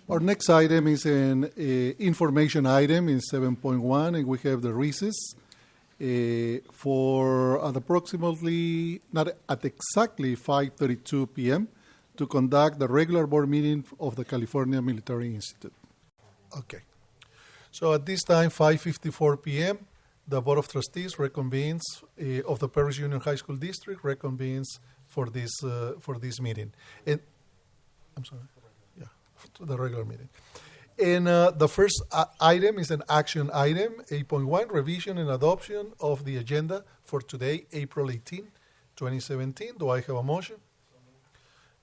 Our next item is an information item in 7.1, and we have the recess for at exactly 5:32 p.m. to conduct the regular board meeting of the California Military Institute. Okay. So at this time, 5:54 p.m., the Board of Trustees reconvenes of the Perris Union High School District reconvenes for this meeting. And I'm sorry. Yeah, the regular meeting. And the first item is an action item, 8.1, revision and adoption of the agenda for today, April 18, 2017. Do I have a motion?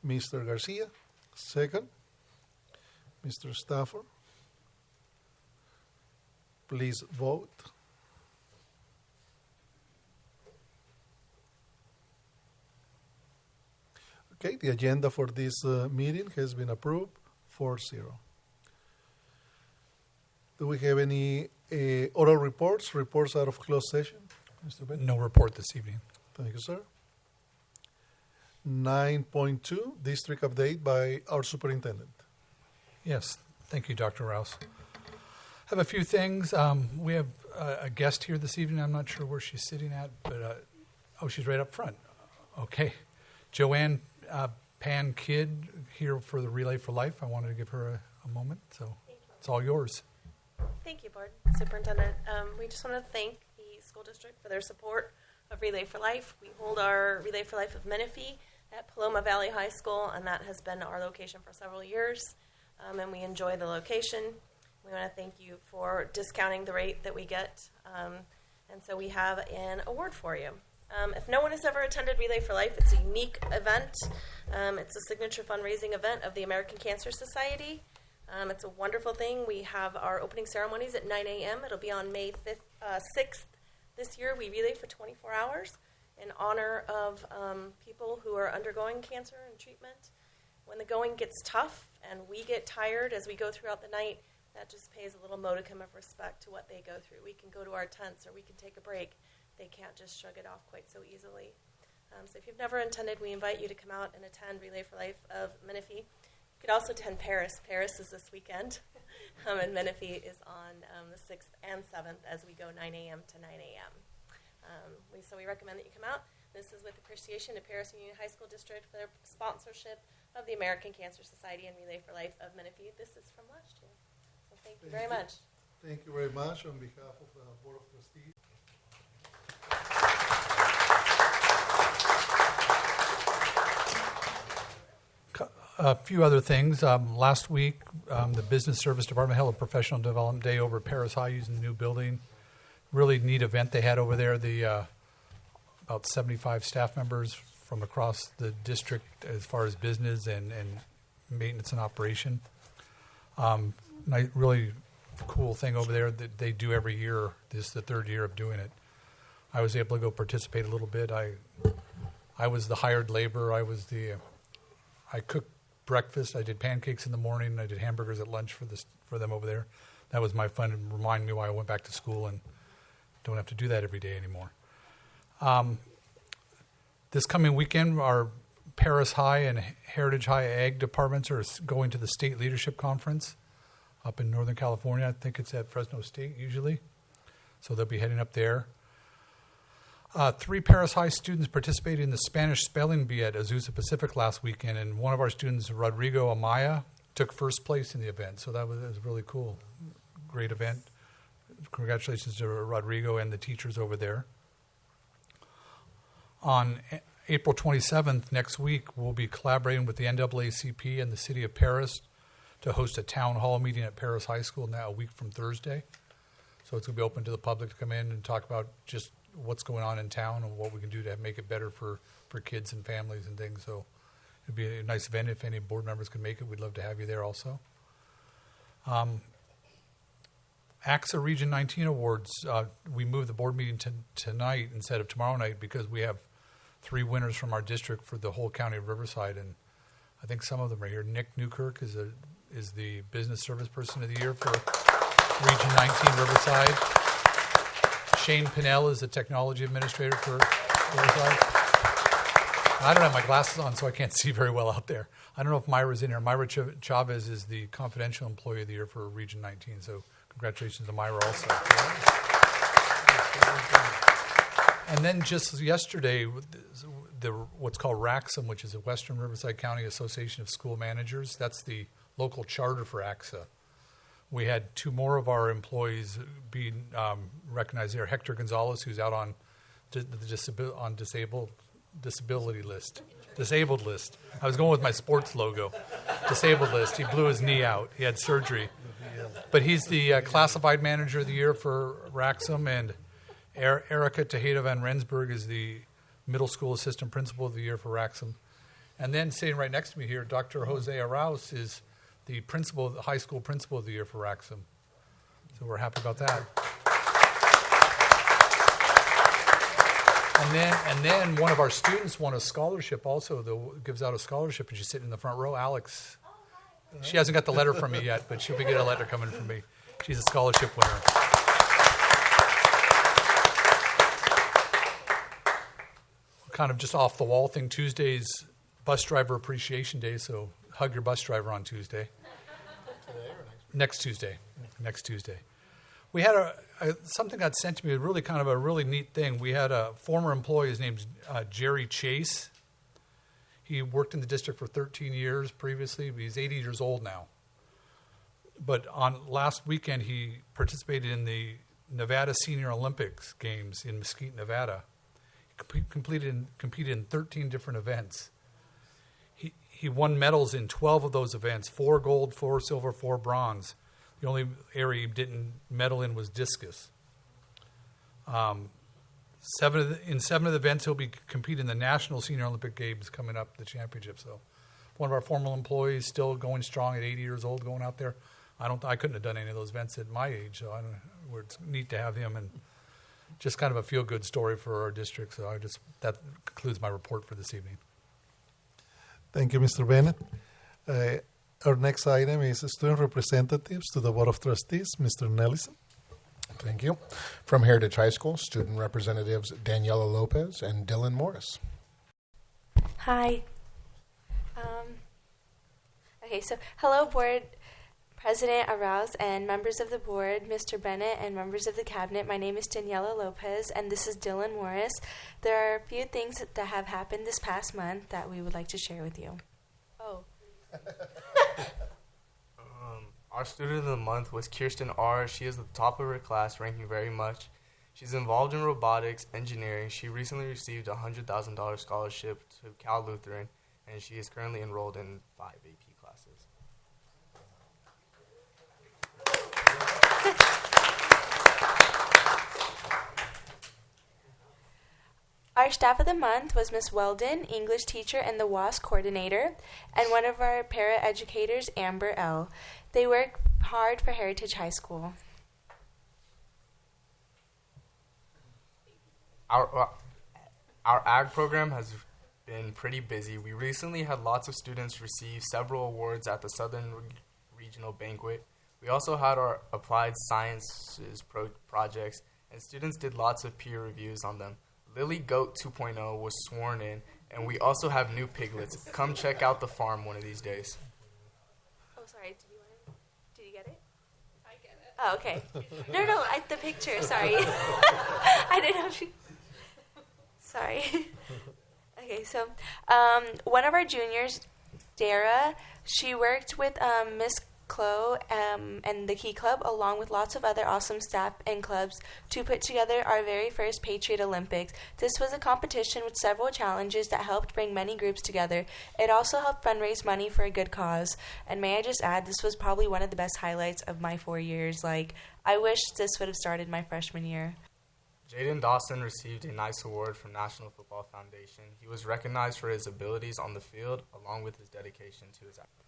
Mr. Garcia, second. Mr. Stafford, please vote. Okay, the agenda for this meeting has been approved 4-0. Do we have any oral reports out of closed session? Mr. Bennett? No report this evening. Thank you, sir. 9.2, district update by our superintendent. Yes, thank you, Dr. Rouse. I have a few things. We have a guest here this evening. I'm not sure where she's sitting at, but she's right up front. Okay. Joanne Pan Kidd here for the Relay for Life. I wanted to give her a moment, so it's all yours. Thank you, Board Superintendent. We just want to thank the school district for their support of Relay for Life. We hold our Relay for Life of Menifee at Paloma Valley High School, and that has been our location for several years, and we enjoy the location. We want to thank you for discounting the rate that we get, and so we have an award for you. If no one has ever attended Relay for Life, it's a unique event. It's a signature fundraising event of the American Cancer Society. It's a wonderful thing. We have our opening ceremonies at 9 a.m. It'll be on May 6th. This year, we relay for 24 hours in honor of people who are undergoing cancer and treatment. When the going gets tough and we get tired as we go throughout the night, that just pays a little modicum of respect to what they go through. We can go to our tents or we can take a break. They can't just shrug it off quite so easily. So if you've never attended, we invite you to come out and attend Relay for Life of Menifee. You could also attend Paris. Paris is this weekend, and Menifee is on the 6th and 7th as we go 9 a.m. to 9 a.m. So we recommend that you come out. This is with appreciation to Perris Union High School District for their sponsorship of the American Cancer Society and Relay for Life of Menifee. This is from last year. So thank you very much. Thank you very much on behalf of the Board of Trustees. A few other things. Last week, the Business Service Department held a professional development day over at Perris High using the new building. Really neat event they had over there. About 75 staff members from across the district as far as business and maintenance and operation. Really cool thing over there that they do every year. This is the third year of doing it. I was able to go participate a little bit. I was the hired labor. I cooked breakfast. I did pancakes in the morning. I did hamburgers at lunch for them over there. That was my fun and reminded me why I went back to school and don't have to do that every day anymore. This coming weekend, our Perris High and Heritage High Ag departments are going to the State Leadership Conference up in Northern California. I think it's at Fresno State usually. So they'll be heading up there. 3 Perris High students participated in the Spanish spelling bee at Azusa Pacific last weekend, and one of our students, Rodrigo Amaya, took first place in the event. So that was really cool. Great event. Congratulations to Rodrigo and the teachers over there. On April 27th, next week, we'll be collaborating with the NAACP and the City of Perris to host a town hall meeting at Perris High School now a week from Thursday. So it's going to be open to the public to come in and talk about just what's going on in town and what we can do to make it better for kids and families and things. So it'd be a nice event. If any board members can make it, we'd love to have you there also. AXA Region 19 Awards, we moved the board meeting to tonight instead of tomorrow night because we have 3 winners from our district for the whole county of Riverside, and I think some of them are here. Nick Newkirk is the Business Service Person of the Year for Region 19 Riverside. Shane Pinnell is the Technology Administrator for Riverside. I don't have my glasses on, so I can't see very well out there. I don't know if Myra's in here. Myra Chavez is the Confidential Employee of the Year for Region 19. So congratulations to Myra also. And then just yesterday, what's called RACSM, which is the Western Riverside County Association of School Managers, that's the local charter for AXA. We had 2 more of our employees being recognized there. Hector Gonzalez, who's out on the disabled list. I was going with my sports logo. Disabled list. He blew his knee out. He had surgery. But he's the classified manager of the year for RACSM, and Erica Tejeda Van Rensburg is the middle school assistant principal of the year for RACSM. And then sitting right next to me here, Dr. Jose Arauz is the high school principal of the year for RACSM. So we're happy about that. And then one of our students won a scholarship also, gives out a scholarship, and she's sitting in the front row, Alex. She hasn't got the letter from me yet, but she'll be getting a letter coming from me. She's a scholarship winner. Kind of just off the wall thing, Tuesday's Bus Driver Appreciation Day, so hug your bus driver on Tuesday. Next Tuesday. We had something got sent to me, really kind of a really neat thing. We had a former employee, his name's Jerry Chase. He worked in the district for 13 years previously. He's 80 years old now. But on last weekend, he participated in the Nevada Senior Olympics Games in Mesquite, Nevada. He competed in 13 different events. He won medals in 12 of those events, 4 gold, 4 silver, 4 bronze. The only area he didn't medal in was discus. In 7 of the events, he'll be competing in the National Senior Olympic Games coming up, the championship. So one of our former employees still going strong at 80 years old, going out there. I couldn't have done any of those events at my age, so it's neat to have him, and just kind of a feel-good story for our district. So that concludes my report for this evening. Thank you, Mr. Bennett. Our next item is student representatives to the Board of Trustees, Mr. Nellison. Thank you. From Heritage High School, student representatives Daniela Lopez and Dylan Morris. Hi. Hello, Board President Arauz and members of the board, Mr. Bennett, and members of the cabinet. My name is Daniela Lopez, and this is Dylan Morris. There are a few things that have happened this past month that we would like to share with you. Oh. Our student of the month was Kirsten R. She is the top of her class, ranking very much. She's involved in robotics, engineering. She recently received a $100,000 scholarship to Cal Lutheran, and she is currently enrolled in 5 AP classes. Our staff of the month was Miss Weldon, English teacher and the WASP coordinator, and one of our para-educators, Amber L. They work hard for Heritage High School. Our ag program has been pretty busy. We recently had lots of students receive several awards at the Southern Regional Banquet. We also had our applied sciences projects, and students did lots of peer reviews on them. Lily Goat 2.0 was sworn in, and we also have new piglets. Come check out the farm one of these days. Oh, sorry. Did you get it? I get it. Oh, okay. No, the picture. Sorry. I didn't know if you... Sorry. Okay, so one of our juniors, Dara, she worked with Miss Chloe and the Key Club, along with lots of other awesome staff and clubs, to put together our very first Patriot Olympics. This was a competition with several challenges that helped bring many groups together. It also helped fundraise money for a good cause. And may I just add, this was probably one of the best highlights of my 4 years. I wish this would have started my freshman year. Jaden Dawson received a NICE award from National Football Foundation. He was recognized for his abilities on the field, along with his dedication to his activities.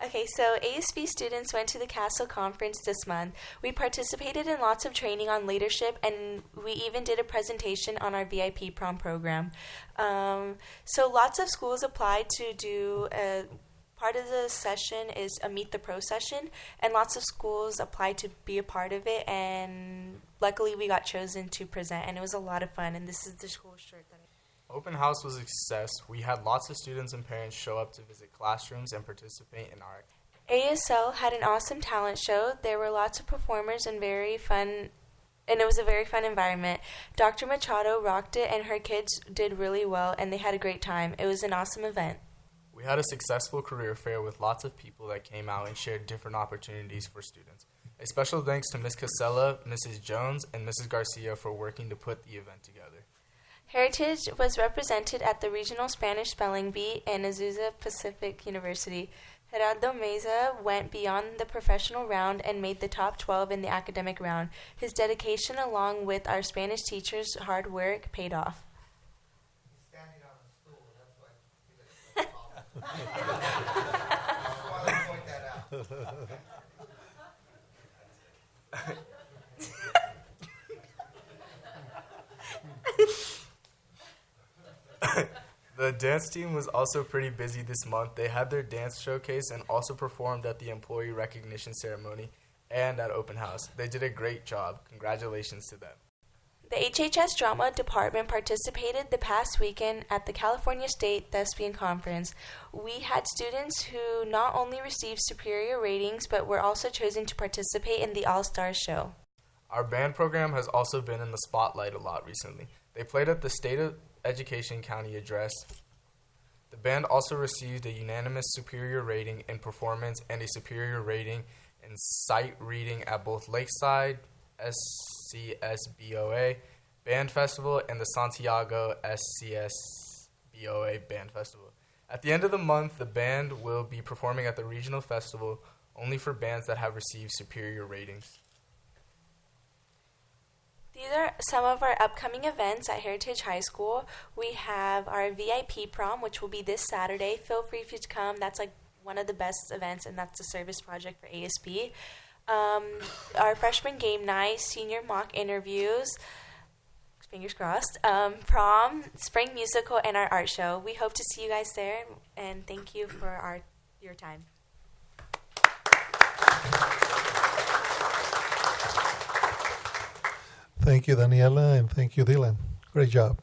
Okay, so ASB students went to the Castle Conference this month. We participated in lots of training on leadership, and we even did a presentation on our VIP prom program. So lots of schools applied to do part of the session is a Meet the Pro session, and lots of schools applied to be a part of it, and luckily we got chosen to present, and it was a lot of fun, and this is the school shirt that Open house was a success. We had lots of students and parents show up to visit classrooms and participate in our ASL had an awesome talent show. There were lots of performers and it was a very fun environment. Dr. Machado rocked it, and her kids did really well, and they had a great time. It was an awesome event. We had a successful career fair with lots of people that came out and shared different opportunities for students. A special thanks to Ms. Casella, Mrs. Jones, and Mrs. Garcia for working to put the event together. Heritage was represented at the Regional Spanish Spelling Bee and Azusa Pacific University. Gerardo Meza went beyond the professional round and made the top 12 in the academic round. His dedication, along with our Spanish teachers' hard work, paid off. Standing on a stool, that's why he looks so tall. That's why I point that out. The dance team was also pretty busy this month. They had their dance showcase and also performed at the employee recognition ceremony and at open house. They did a great job. Congratulations to them. The HHS Drama Department participated the past weekend at the California State Thespian Conference. We had students who not only received superior ratings, but were also chosen to participate in the All-Stars show. Our band program has also been in the spotlight a lot recently. They played at the State of Education County Address. The band also received a unanimous superior rating in performance and a superior rating in sight reading at both Lakeside SCSBOA Band Festival and the Santiago SCSBOA Band Festival. At the end of the month, the band will be performing at the regional festival only for bands that have received superior ratings. These are some of our upcoming events at Heritage High School. We have our VIP prom, which will be this Saturday. Feel free to come. That's like one of the best events, and that's a service project for ASB. Our freshman game night, senior mock interviews, fingers crossed, prom, spring musical, and our art show. We hope to see you guys there, and thank you for your time. Thank you, Daniela, and thank you, Dylan. Great job.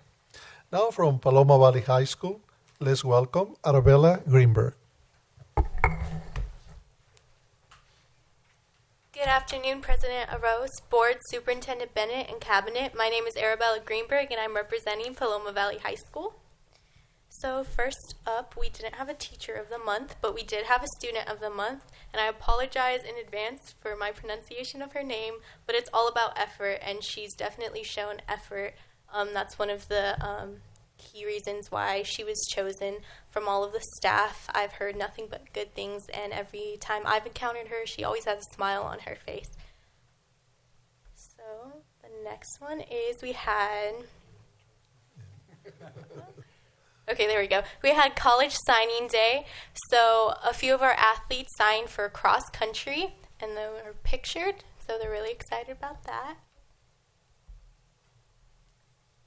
Now from Paloma Valley High School, let's welcome Arabella Greenberg. Good afternoon, President Arroz, Board, Superintendent Bennett, and Cabinet. My name is Arabella Greenberg, and I'm representing Paloma Valley High School. So first up, we didn't have a teacher of the month, but we did have a student of the month, and I apologize in advance for my pronunciation of her name, but it's all about effort, and she's definitely shown effort. That's one of the key reasons why she was chosen from all of the staff. I've heard nothing but good things, and every time I've encountered her, she always has a smile on her face. So the next one is we had... Okay, there we go. We had college signing day. So a few of our athletes signed for cross country, and they were pictured. So they're really excited about that.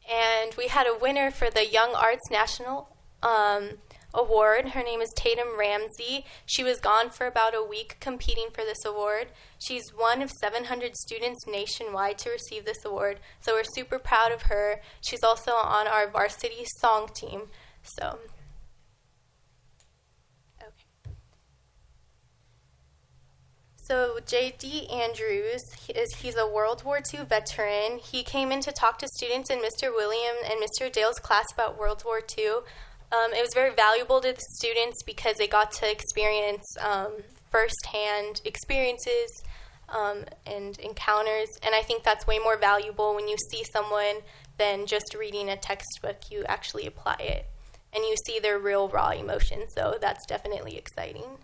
And we had a winner for the Young Arts National Award. Her name is Tatum Ramsey. She was gone for about a week competing for this award. She's one of 700 students nationwide to receive this award. So we're super proud of her. She's also on our varsity song team. So J.D. Andrews, he's a World War II veteran. He came in to talk to students in Mr. William and Mr. Dale's class about World War II. It was very valuable to the students because they got to experience firsthand experiences and encounters, and I think that's way more valuable when you see someone than just reading a textbook. You actually apply it, and you see their real raw emotions, so that's definitely exciting.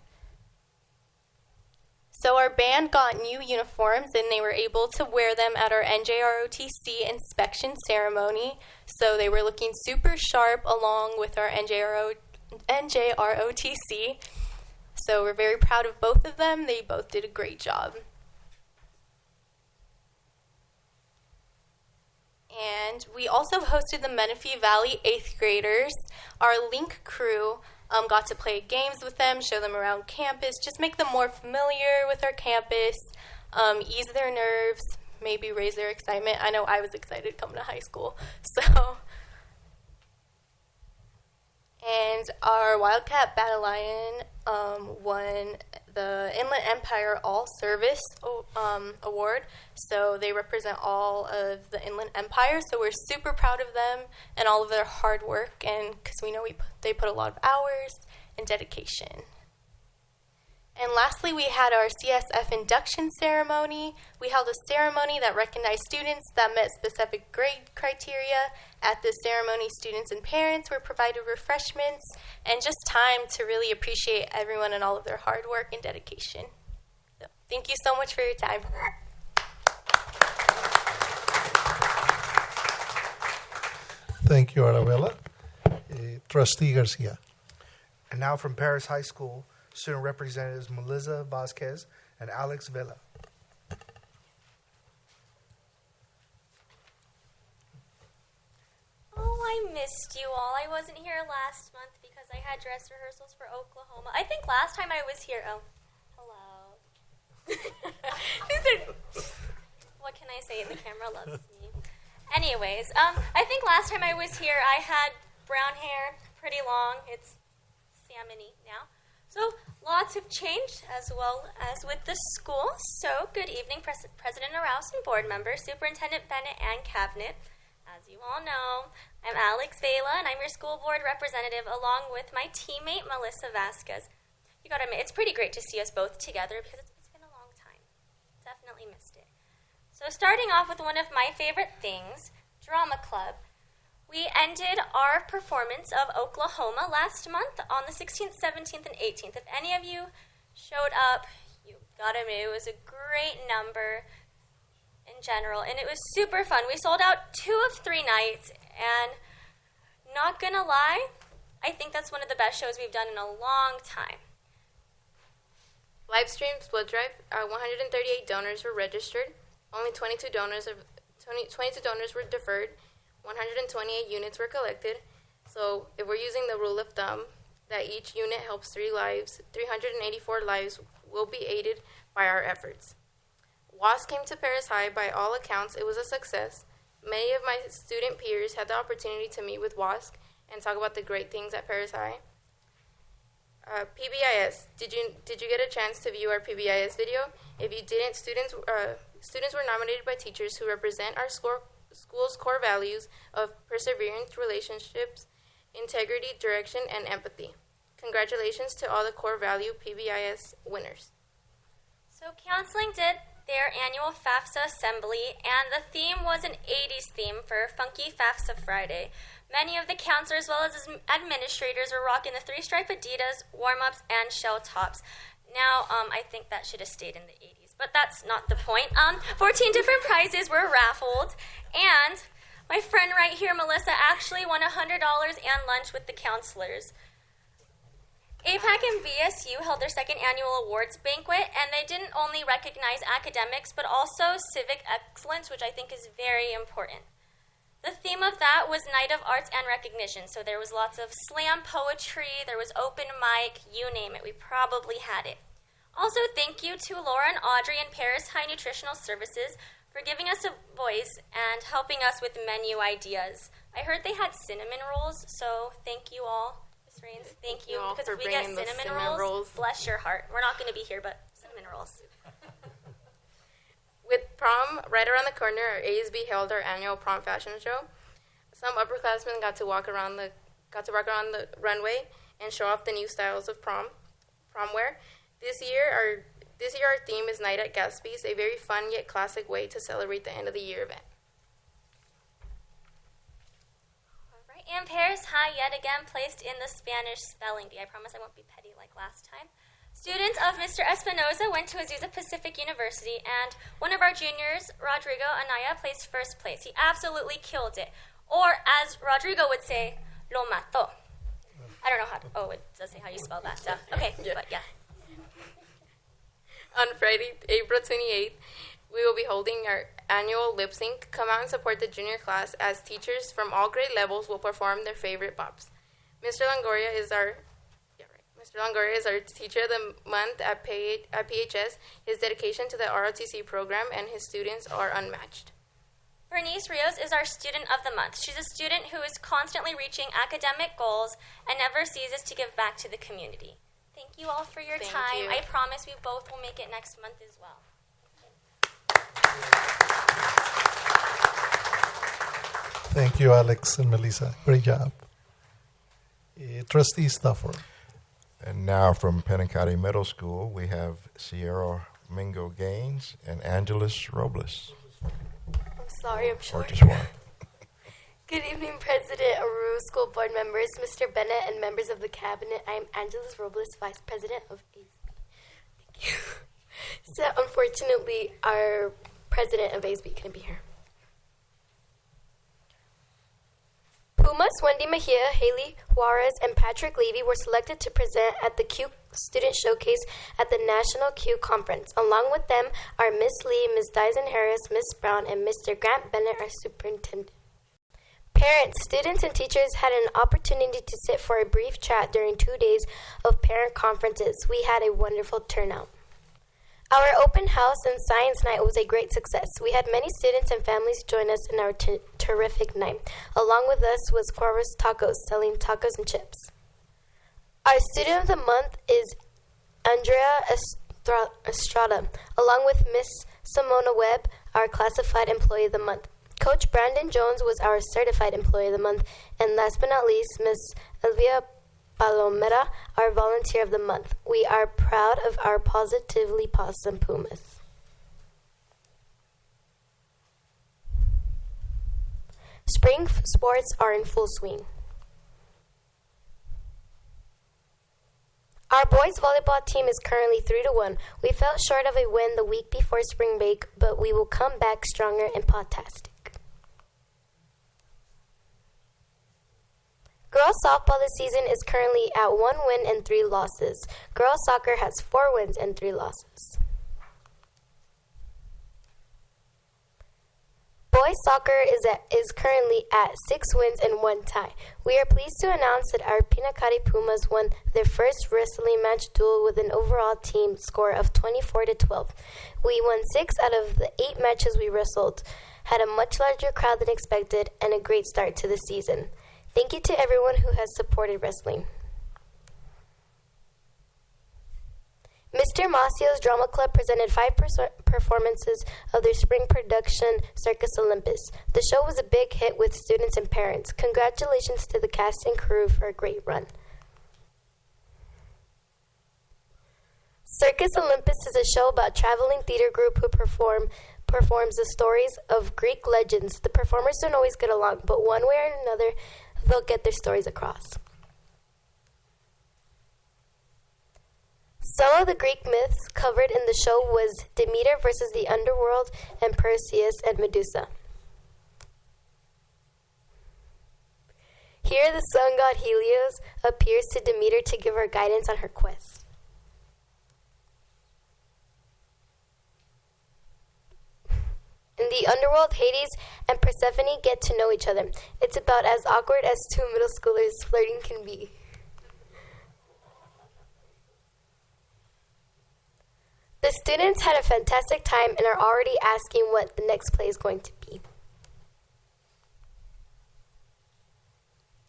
So our band got new uniforms, and they were able to wear them at our NJROTC inspection ceremony. So they were looking super sharp along with our NJROTC. So we're very proud of both of them. They both did a great job. And we also hosted the Menifee Valley 8th graders. Our Link crew got to play games with them, show them around campus, just make them more familiar with our campus, ease their nerves, maybe raise their excitement. I know I was excited coming to high school. And our Wildcat Battle Lion won the Inland Empire All Service Award. So they represent all of the Inland Empire. So we're super proud of them and all of their hard work, and because we know they put a lot of hours and dedication. And lastly, we had our CSF induction ceremony. We held a ceremony that recognized students that met specific grade criteria. At this ceremony, students and parents were provided refreshments and just time to really appreciate everyone and all of their hard work and dedication. So, thank you so much for your time. Thank you, Arabella. Trustee Garcia. And now from Paris High School, student representatives Melissa Vasquez and Alex Vela. Oh, I missed you all. I wasn't here last month because I had dress rehearsals for Oklahoma. I think last time I was here. Oh, hello. What can I say? The camera loves me. Anyways, I think last time I was here, I had brown hair, pretty long. It's salmon-y now. So lots have changed as well as with the school. So good evening, President Arauz and board members, Superintendent Bennett and Cabinet. As you all know, I'm Alex Vela, and I'm your school board representative along with my teammate, Melissa Vasquez. You gotta admit, it's pretty great to see us both together because it's been a long time. Definitely missed it. So starting off with one of my favorite things, Drama Club. We ended our performance of Oklahoma last month on the 16th, 17th, and 18th. If any of you showed up, you got to admit it was a great number in general, and it was super fun. We sold out 2 of 3 nights, and not gonna lie, I think that's one of the best shows we've done in a long time. Live streams blood drive. 138 donors were registered. Only 22 donors were deferred. 128 units were collected. So if we're using the rule of thumb that each unit helps 3 lives, 384 lives will be aided by our efforts. WASC came to Paris High. By all accounts, it was a success. Many of my student peers had the opportunity to meet with WASC and talk about the great things at Paris High. PBIS. Did you get a chance to view our PBIS video? If you didn't, students were nominated by teachers who represent our school's core values of perseverance, relationships, integrity, direction, and empathy. Congratulations to all the core value PBIS winners. So counseling did their annual FAFSA assembly, and the theme was an 80s theme for Funky FAFSA Friday. Many of the counselors, as well as administrators, were rocking the 3-stripe Adidas, warm-ups, and shell tops. Now, I think that should have stayed in the 80s, but that's not the point. 14 different prizes were raffled, and my friend right here, Melissa, actually won $100 and lunch with the counselors. APAC and BSU held their 2nd annual awards banquet, and they didn't only recognize academics, but also civic excellence, which I think is very important. The theme of that was Night of Arts and Recognition, so there was lots of slam poetry, there was open mic, you name it, we probably had it. Also, thank you to Laura and Audrey and Paris High Nutritional Services for giving us a voice and helping us with menu ideas. I heard they had cinnamon rolls, so thank you all. Ms. Rains, thank you, because if we get cinnamon rolls, bless your heart. We're not going to be here, but cinnamon rolls. With prom right around the corner, our ASB held our annual prom fashion show. Some upperclassmen got to walk around the runway and show off the new styles of prom wear. This year our theme is Night at Gatsby's, a very fun yet classic way to celebrate the end of the year event. All right, and Paris High yet again placed in the Spanish spelling bee. I promise I won't be petty like last time. Students of Mr. Espinoza went to Azusa Pacific University, and one of our juniors, Rodrigo Anaya, placed 1st place. He absolutely killed it. Or, as Rodrigo would say, lo mató. I don't know how it does say how you spell that stuff. Okay, yeah. But yeah. On Friday, April 28th, we will be holding our annual lip sync. Come out and support the junior class as teachers from all grade levels will perform their favorite bops. Mr. Longoria is our teacher of the month at PHS. His dedication to the ROTC program and his students are unmatched. Bernice Rios is our Student of the Month. She's a student who is constantly reaching academic goals and never ceases to give back to the community. Thank you all for your Thank time. you. I promise we both will make it next month as well. Thank you, Alex and Melissa. Great job. Trustee Stafford. And now from Penicati Middle School, we have Sierra Mingo Gaines and Angeles Robles. I'm sorry, I'm Or short. just one. Good evening, President, Aru School Board members, Mr. Bennett, and members of the Cabinet. I am Angeles Robles, Vice President of ASB. Thank you. So, unfortunately, our President of ASB couldn't be here. Pumas, Wendy Mejia, Haley Juarez, and Patrick Levy were selected to present at the Q Student Showcase at the National Q Conference. Along with them are Miss Lee, Ms. Dyson Harris, Miss Brown, and Mr. Grant Bennett, our superintendent. Parents, students, and teachers had an opportunity to sit for a brief chat during 2 days of parent conferences. We had a wonderful turnout. Our open house and science night was a great success. We had many students and families join us in our terrific night. Along with us was Cuervo's Tacos, selling tacos and chips. Our student of the month is Andrea Estrada, along with Miss Simona Webb, our classified employee of the month. Coach Brandon Jones was our certified employee of the month. And last but not least, Miss Elvia Palomera, our volunteer of the month. We are proud of our Positively Possum Pumas. Spring sports are in full swing. Our boys volleyball team is currently 3-1. We fell short of a win the week before spring break, but we will come back stronger and potastic. Girls softball this season is currently at 1 win and 3 losses. Girls soccer has 4 wins and 3 losses. Boys soccer is currently at 6 wins and 1 tie. We are pleased to announce that our Pinacati Pumas won their first wrestling match duel with an overall team score of 24-12. We won 6 out of the 8 matches we wrestled, had a much larger crowd than expected, and a great start to the season. Thank you to everyone who has supported wrestling. Mr. Masio's Drama Club presented 5 performances of their spring production, Circus Olympus. The show was a big hit with students and parents. Congratulations to the cast and crew for a great run. Circus Olympus is a show about a traveling theater group who performs the stories of Greek legends. The performers don't always get along, but one way or another, they'll get their stories across. Some of the Greek myths covered in the show was Demeter versus the underworld and Perseus and Medusa. Here the sun god Helios appears to Demeter to give her guidance on her quest. In the underworld, Hades and Persephone get to know each other. It's about as awkward as 2 middle schoolers flirting can be. The students had a fantastic time and are already asking what the next play is going to be.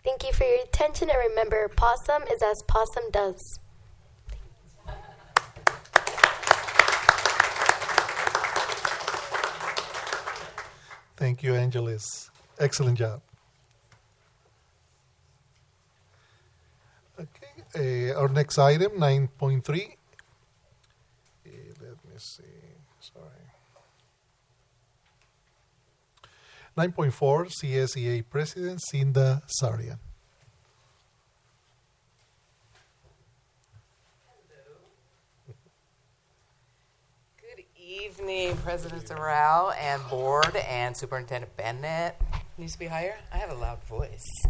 Thank you for your attention, and remember, possum is as possum does. Thank you, Angeles. Excellent job. Okay, our next item, 9.3. Let me see. Sorry. 9.4, CSEA President Cinda Sarian. Good evening, President Doral and board and Superintendent Bennett. Needs to be higher? I have a loud voice.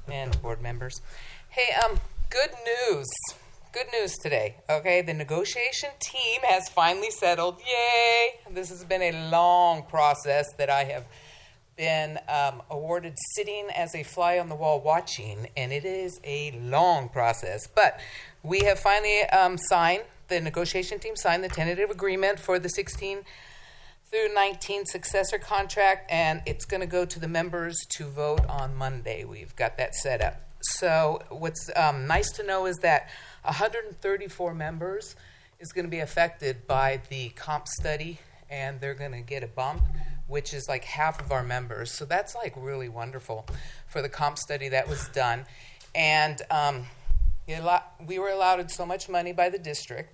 And board members. Hey, good news. Good news today, okay? The negotiation team has finally settled. Yay! This has been a long process that I have been awarded sitting as a fly on the wall watching, and it is a long process. But we have finally signed, the negotiation team signed the tentative agreement for the through 19 successor contract, and it's going to go to the members to vote on Monday. We've got that set up. So what's nice to know is that 134 members is going to be affected by the comp study, and they're going to get a bump, which is like half of our members. So that's like really wonderful for the comp study that was done. And we were allotted so much money by the district,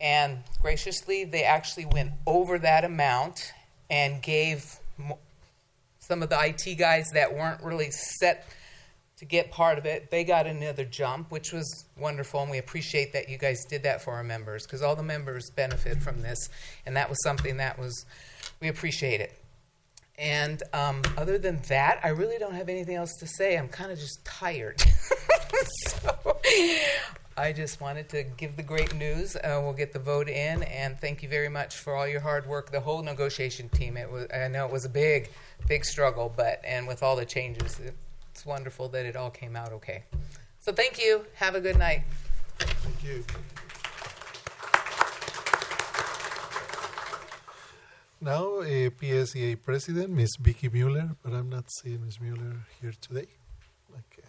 and graciously they actually went over that amount and gave some of the IT guys that weren't really set to get part of it, they got another jump, which was wonderful, and we appreciate that you guys did that for our members, because all the members benefit from this, and that was something that we appreciate it. And other than that, I really don't have anything else to say. I'm kind of just tired. So I just wanted to give the great news. We'll get the vote in, and thank you very much for all your hard work, the whole negotiation team. I know it was a big, big struggle, and with all the changes, it's wonderful that it all came out okay. So thank you. Have a good night. Thank you. Now, PSEA President, Ms. Vicki Mueller, but I'm not seeing Ms. Mueller here today. Okay.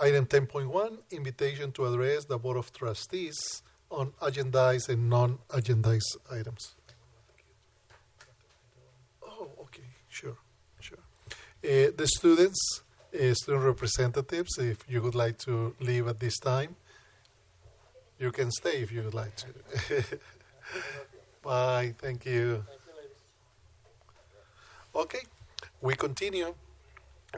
Item 10.1, invitation to address the Board of Trustees on agendized and non-agendized items. Oh, okay, sure. The student representatives, if you would like to leave at this time, you can stay if you would like to. Bye, thank you. Okay, we continue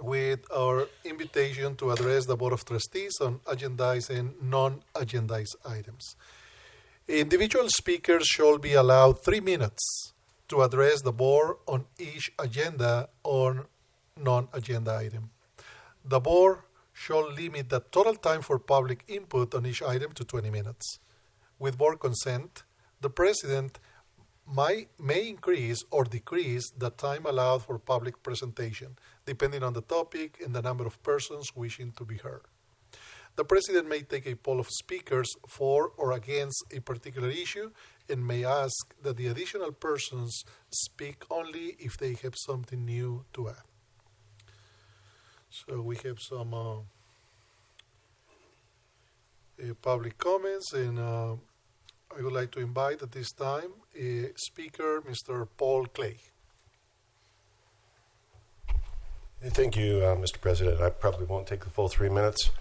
with our invitation to address the Board of Trustees on agendized and non-agendized items. Individual speakers shall be allowed 3 minutes to address the board on each agenda or non-agenda item. The board shall limit the total time for public input on each item to 20 minutes. With board consent, the president may increase or decrease the time allowed for public presentation, depending on the topic and the number of persons wishing to be heard. The president may take a poll of speakers for or against a particular issue and may ask that the additional persons speak only if they have something new to add. So we have some public comments, and I would like to invite at this time a speaker, Mr. Paul Clay. Thank you, Mr. President. I probably won't take the full 3 minutes.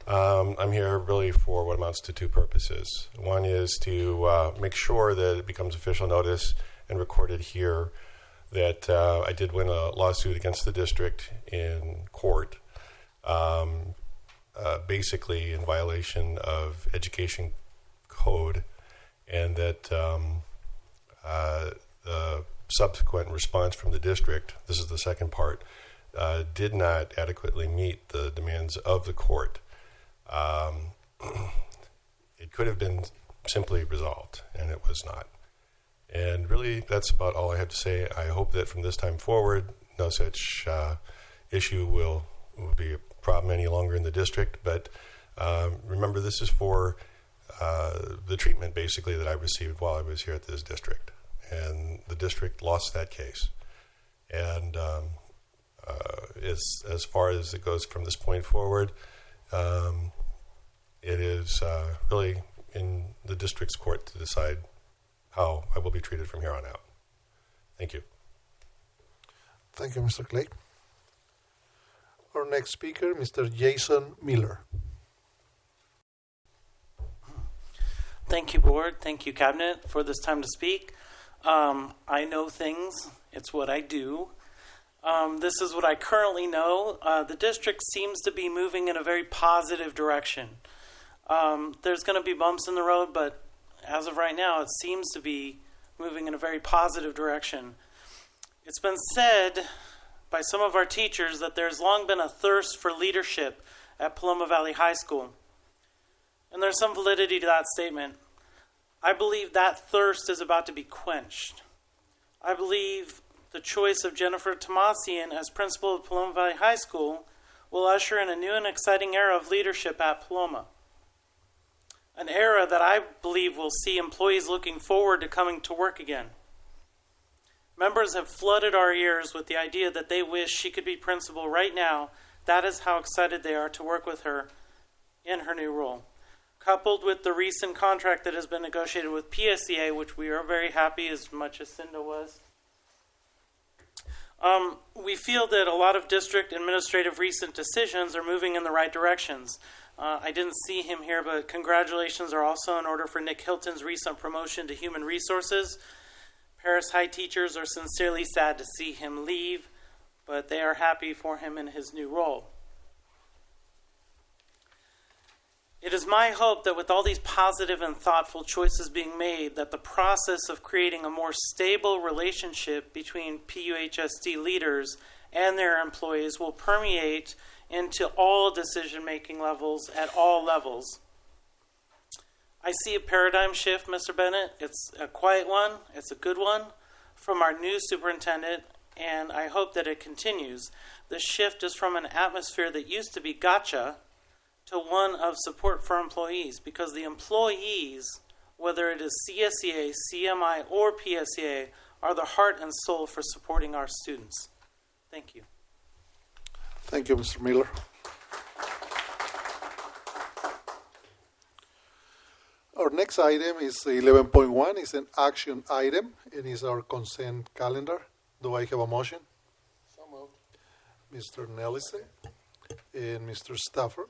I'm here really for what amounts to two purposes. One is to make sure that it becomes official notice and recorded here that I did win a lawsuit against the district in court, basically in violation of education code, and that the subsequent response from the district, this is the second part, did not adequately meet the demands of the court. It could have been simply resolved, and it was not. And really, that's about all I have to say. I hope that from this time forward, no such issue will be a problem any longer in the district. But remember, this is for the treatment, basically, that I received while I was here at this district. And the district lost that case. And as far as it goes from this point forward, it is really in the district's court to decide how I will be treated from here on out. Thank you. Thank you, Mr. Clay. Our next speaker, Mr. Jason Miller. Thank you, Board. Thank you, Cabinet, for this time to speak. I know things. It's what I do. This is what I currently know. The district seems to be moving in a very positive direction. There's going to be bumps in the road, but as of right now, it seems to be moving in a very positive direction. It's been said by some of our teachers that there's long been a thirst for leadership at Paloma Valley High School. And there's some validity to that statement. I believe that thirst is about to be quenched. I believe the choice of Jennifer Tomasian as principal of Paloma Valley High School will usher in a new and exciting era of leadership at Paloma. an era that I believe will see employees looking forward to coming to work again. Members have flooded our ears with the idea that they wish she could be principal right now. That is how excited they are to work with her in her new role. Coupled with the recent contract that has been negotiated with PSEA, which we are very happy as much as Cinda was, we feel that a lot of district administrative recent decisions are moving in the right directions. I didn't see him here, but congratulations are also in order for Nick Hilton's recent promotion to Human Resources. Paris High teachers are sincerely sad to see him leave, but they are happy for him in his new role. It is my hope that with all these positive and thoughtful choices being made, that the process of creating a more stable relationship between PUHSD leaders and their employees will permeate into all decision-making levels at all levels. I see a paradigm shift, Mr. Bennett. It's a quiet one, it's a good one, from our new superintendent, and I hope that it continues. The shift is from an atmosphere that used to be gotcha to one of support for employees, because the employees, whether it is CSEA, CMI, or PSEA, are the heart and soul for supporting our students. Thank you. Thank you, Mr. Miller. Our next item is 11.1. It's an action item. It is our consent calendar. Do I have a motion? So moved. Mr. Nellison and Mr. Stafford.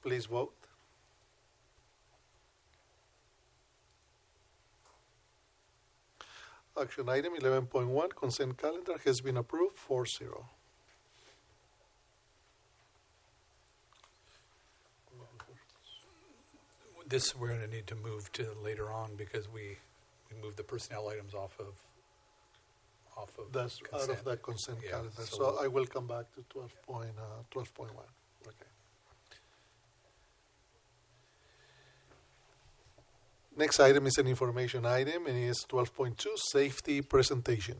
Please vote. Action item 11.1, consent calendar has been approved 4-0. This we're going to need to move to later on because we moved the personnel items off of That's consent. out of the consent Yeah, calendar. so So I will come back to 12.1. Okay. Next item is an information item, and it is 12.2, safety presentation.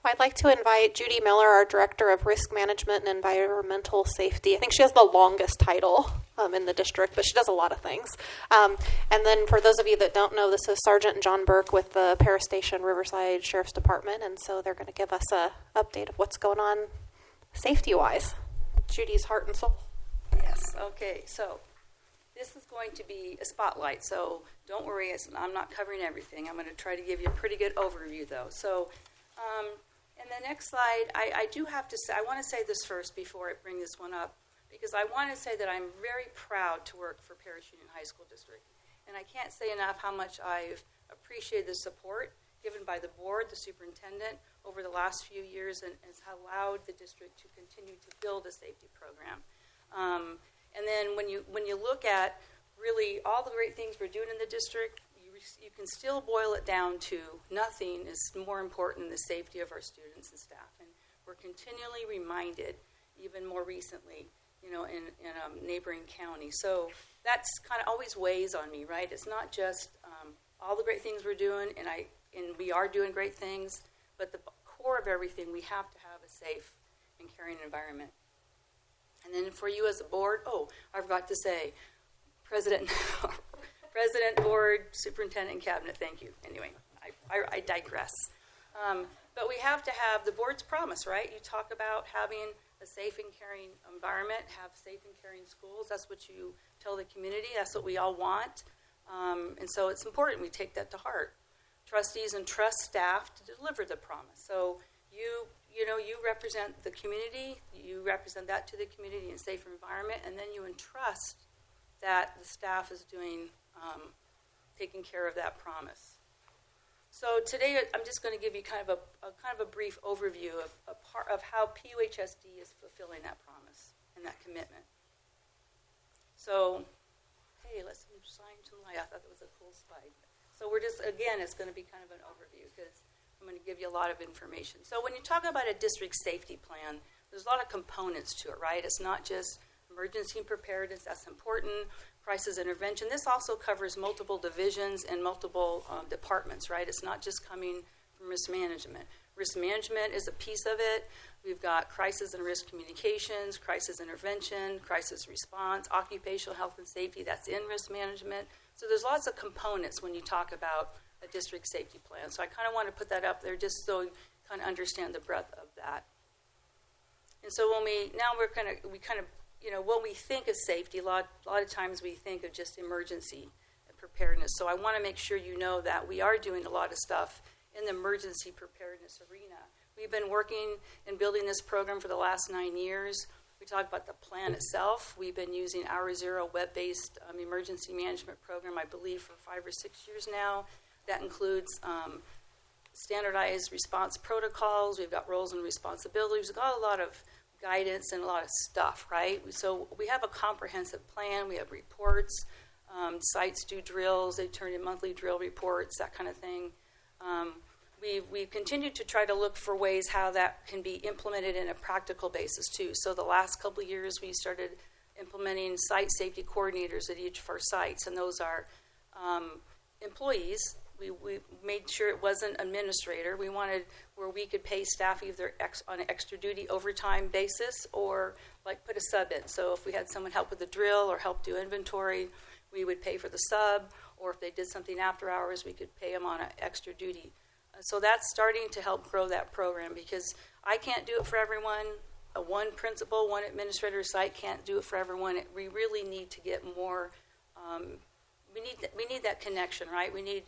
I'd like to invite Judy Miller, our Director of Risk Management and Environmental Safety. I think she has the longest title in the district, but she does a lot of things. And then for those of you that don't know, this is Sergeant John Burke with the Paris Station Riverside Sheriff's Department, and so they're going to give us an update of what's going on safety-wise. Judy's heart and soul. Yes, okay, so this is going to be a spotlight, so don't worry, I'm not covering everything. I'm going to try to give you a pretty good overview, though. So, in the next slide, I do have to say, I want to say this first before I bring this one up, because I want to say that I'm very proud to work for Paris Union High School District. And I can't say enough how much I've appreciated the support given by the board, the superintendent, over the last few years, and has allowed the district to continue to build a safety program. And then when you look at really all the great things we're doing in the district, you can still boil it down to nothing is more important than the safety of our students and staff. And we're continually reminded, even more recently, in a neighboring county. So that's kind of always weighs on me, right? It's not just all the great things we're doing, and we are doing great things, but the core of everything, we have to have a safe and caring environment. And then for you as a board, I forgot to say, President, Board, Superintendent, and Cabinet, thank you. Anyway, I digress. But we have to have the board's promise, right? You talk about having a safe and caring environment, have safe and caring schools. That's what you tell the community. That's what we all want. And so it's important we take that to heart. Trustees and trust staff to deliver the promise. So you represent the community. You represent that to the community in a safe environment, and then you entrust that the staff is doing taking care of that promise. So today I'm just going to give you kind of a brief overview of how PUHSD is fulfilling that promise and that commitment. So, hey, let's shine to light. I thought that was a cool slide. So we're just, again, it's going to be kind of an overview because I'm going to give you a lot of information. So when you talk about a district safety plan, there's a lot of components to it, right? It's not just emergency preparedness, that's important, crisis intervention. This also covers multiple divisions and multiple departments, right? It's not just coming from risk management. Risk management is a piece of it. We've got crisis and risk communications, crisis intervention, crisis response, occupational health and safety, that's in risk management. So there's lots of components when you talk about a district safety plan. So I kind of want to put that up there just so you kind of understand the breadth of that. And so when we kind of, you know, when we think of safety, a lot of times we think of just emergency preparedness. So I want to make sure you know that we are doing a lot of stuff in the emergency preparedness arena. We've been working and building this program for the last 9 years. We talk about the plan itself. We've been using Hour Zero web-based emergency management program, I believe, for 5 or 6 years now. That includes standardized response protocols. We've got roles and responsibilities. We've got a lot of guidance and a lot of stuff, right? So we have a comprehensive plan. We have reports. Sites do drills. They turn in monthly drill reports, that kind of thing. We've continued to try to look for ways how that can be implemented in a practical basis, too. So the last couple of years, we started implementing site safety coordinators at each of our sites, and those are employees. We made sure it wasn't an administrator. We wanted where we could pay staff either on an extra duty overtime basis or like put a sub in. So if we had someone help with the drill or help do inventory, we would pay for the sub, or if they did something after hours, we could pay them on an extra duty. So that's starting to help grow that program because I can't do it for everyone. One principal, one administrator site can't do it for everyone. We really need to get more. We need that connection, right? We need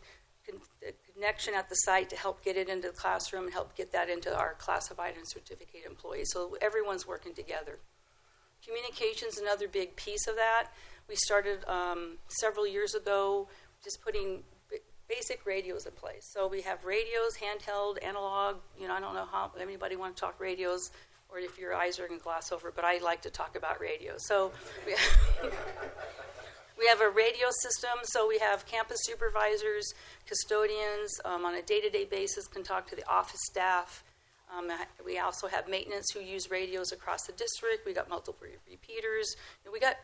a connection at the site to help get it into the classroom and help get that into our classified and certificate employees. So everyone's working together. Communication's another big piece of that. We started several years ago just putting basic radios in place. So we have radios, handheld, analog. You know, I don't know how anybody want to talk radios or if your eyes are going to gloss over, but I like to talk about radios. So we have a radio system. So we have campus supervisors, custodians on a day-to-day basis can talk to the office staff. We also have maintenance who use radios across the district. We got multiple repeaters. And we got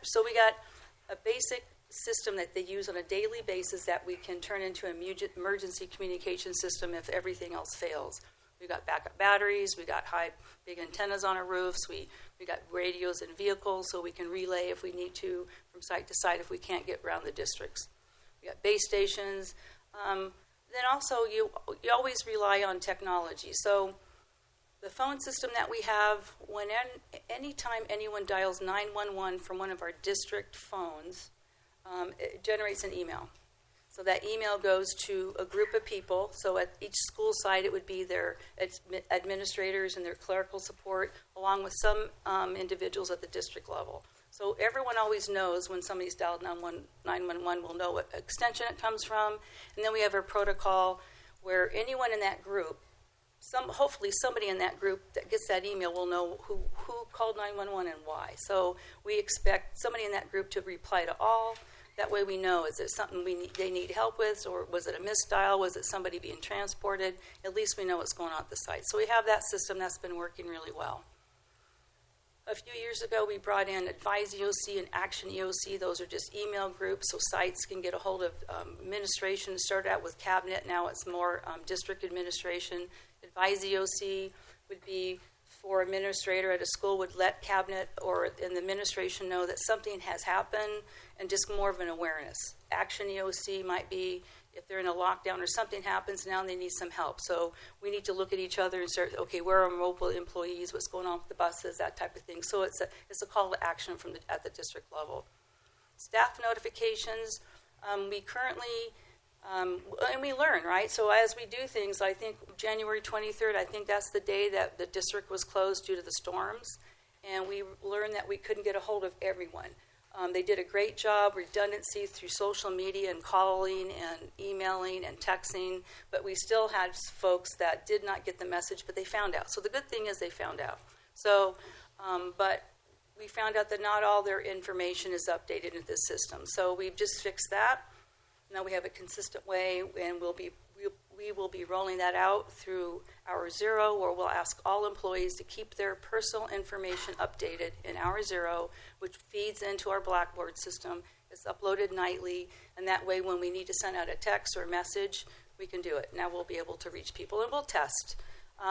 a basic system that they use on a daily basis that we can turn into an emergency communication system if everything else fails. We've got backup batteries. We got big antennas on our roofs. We got radios in vehicles so we can relay if we need to from site to site if we can't get around the districts. We got base stations. Then also you always rely on technology. So the phone system that we have, anytime anyone dials 911 from one of our district phones, it generates an email. So that email goes to a group of people. So at each school site, it would be their administrators and their clerical support, along with some individuals at the district level. So everyone always knows when somebody's dialed 911 will know what extension it comes from. And then we have a protocol where anyone in that group, hopefully somebody in that group that gets that email will know who called 911 and why. So we expect somebody in that group to reply to all. That way we know, is it something they need help with, or was it a missed dial? Was it somebody being transported? At least we know what's going on at the site. So we have that system that's been working really well. A few years ago, we brought in Advise EOC and Action EOC. Those are just email groups, so sites can get a hold of administration. It started out with cabinet. Now it's more district administration. Advise EOC would be for administrator at a school would let cabinet or in the administration know that something has happened and just more of an awareness. Action EOC might be if they're in a lockdown or something happens now and they need some help. So we need to look at each other and start, okay, where are mobile employees? What's going on with the buses? That type of thing. So it's a call to action at the district level. Staff notifications. We currently and we learn, right? So as we do things, I think January 23rd, I think that's the day that the district was closed due to the storms. And we learned that we couldn't get a hold of everyone. They did a great job, redundancy through social media and calling and emailing and texting, but we still had folks that did not get the message, but they found out. So the good thing is they found out. So, but we found out that not all their information is updated in this system. So we've just fixed that. Now we have a consistent way, and we will be rolling that out through Hour Zero, where we'll ask all employees to keep their personal information updated in Hour Zero, which feeds into our Blackboard system. It's uploaded nightly, and that way when we need to send out a text or a message, we can do it. Now we'll be able to reach people, and we'll test.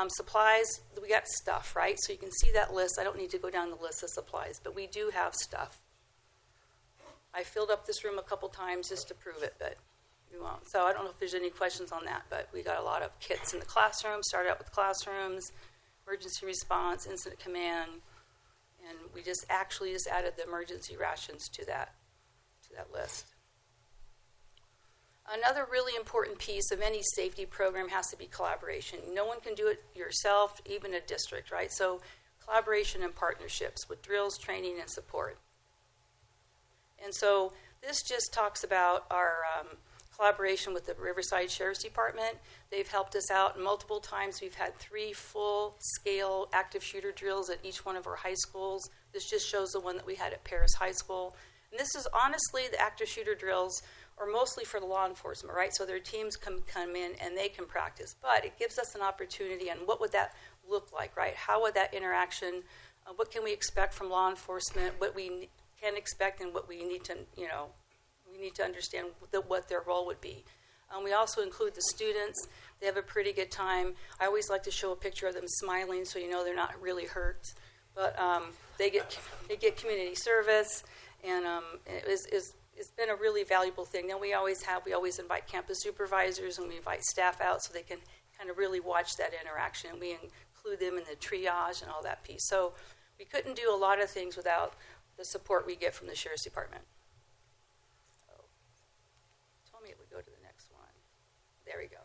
Supplies, we got stuff, right? So you can see that list. I don't need to go down the list of supplies, but we do have stuff. I filled up this room a couple times just to prove it, but we won't. So I don't know if there's any questions on that, but we got a lot of kits in the classroom, started out with classrooms, emergency response, incident command, and we just added the emergency rations to that list. Another really important piece of any safety program has to be collaboration. No one can do it yourself, even a district, right? So collaboration and partnerships with drills, training, and support. And so this just talks about our collaboration with the Riverside Sheriff's Department. They've helped us out multiple times. We've had 3 full-scale active shooter drills at each one of our high schools. This just shows the one that we had at Paris High School. And this is honestly, the active shooter drills are mostly for the law enforcement, right? So their teams come in and they can practice. But it gives us an opportunity on what would that look like, right? How would that interaction, what can we expect from law enforcement, what we can expect and what we need to, we need to understand what their role would be. We also include the students. They have a pretty good time. I always like to show a picture of them smiling so you know they're not really hurt. But they get community service, and it's been a really valuable thing. Then we always invite campus supervisors and we invite staff out so they can kind of really watch that interaction. We include them in the triage and all that piece. So we couldn't do a lot of things without the support we get from the Sheriff's Department. Told me it would go to the next one. There we go.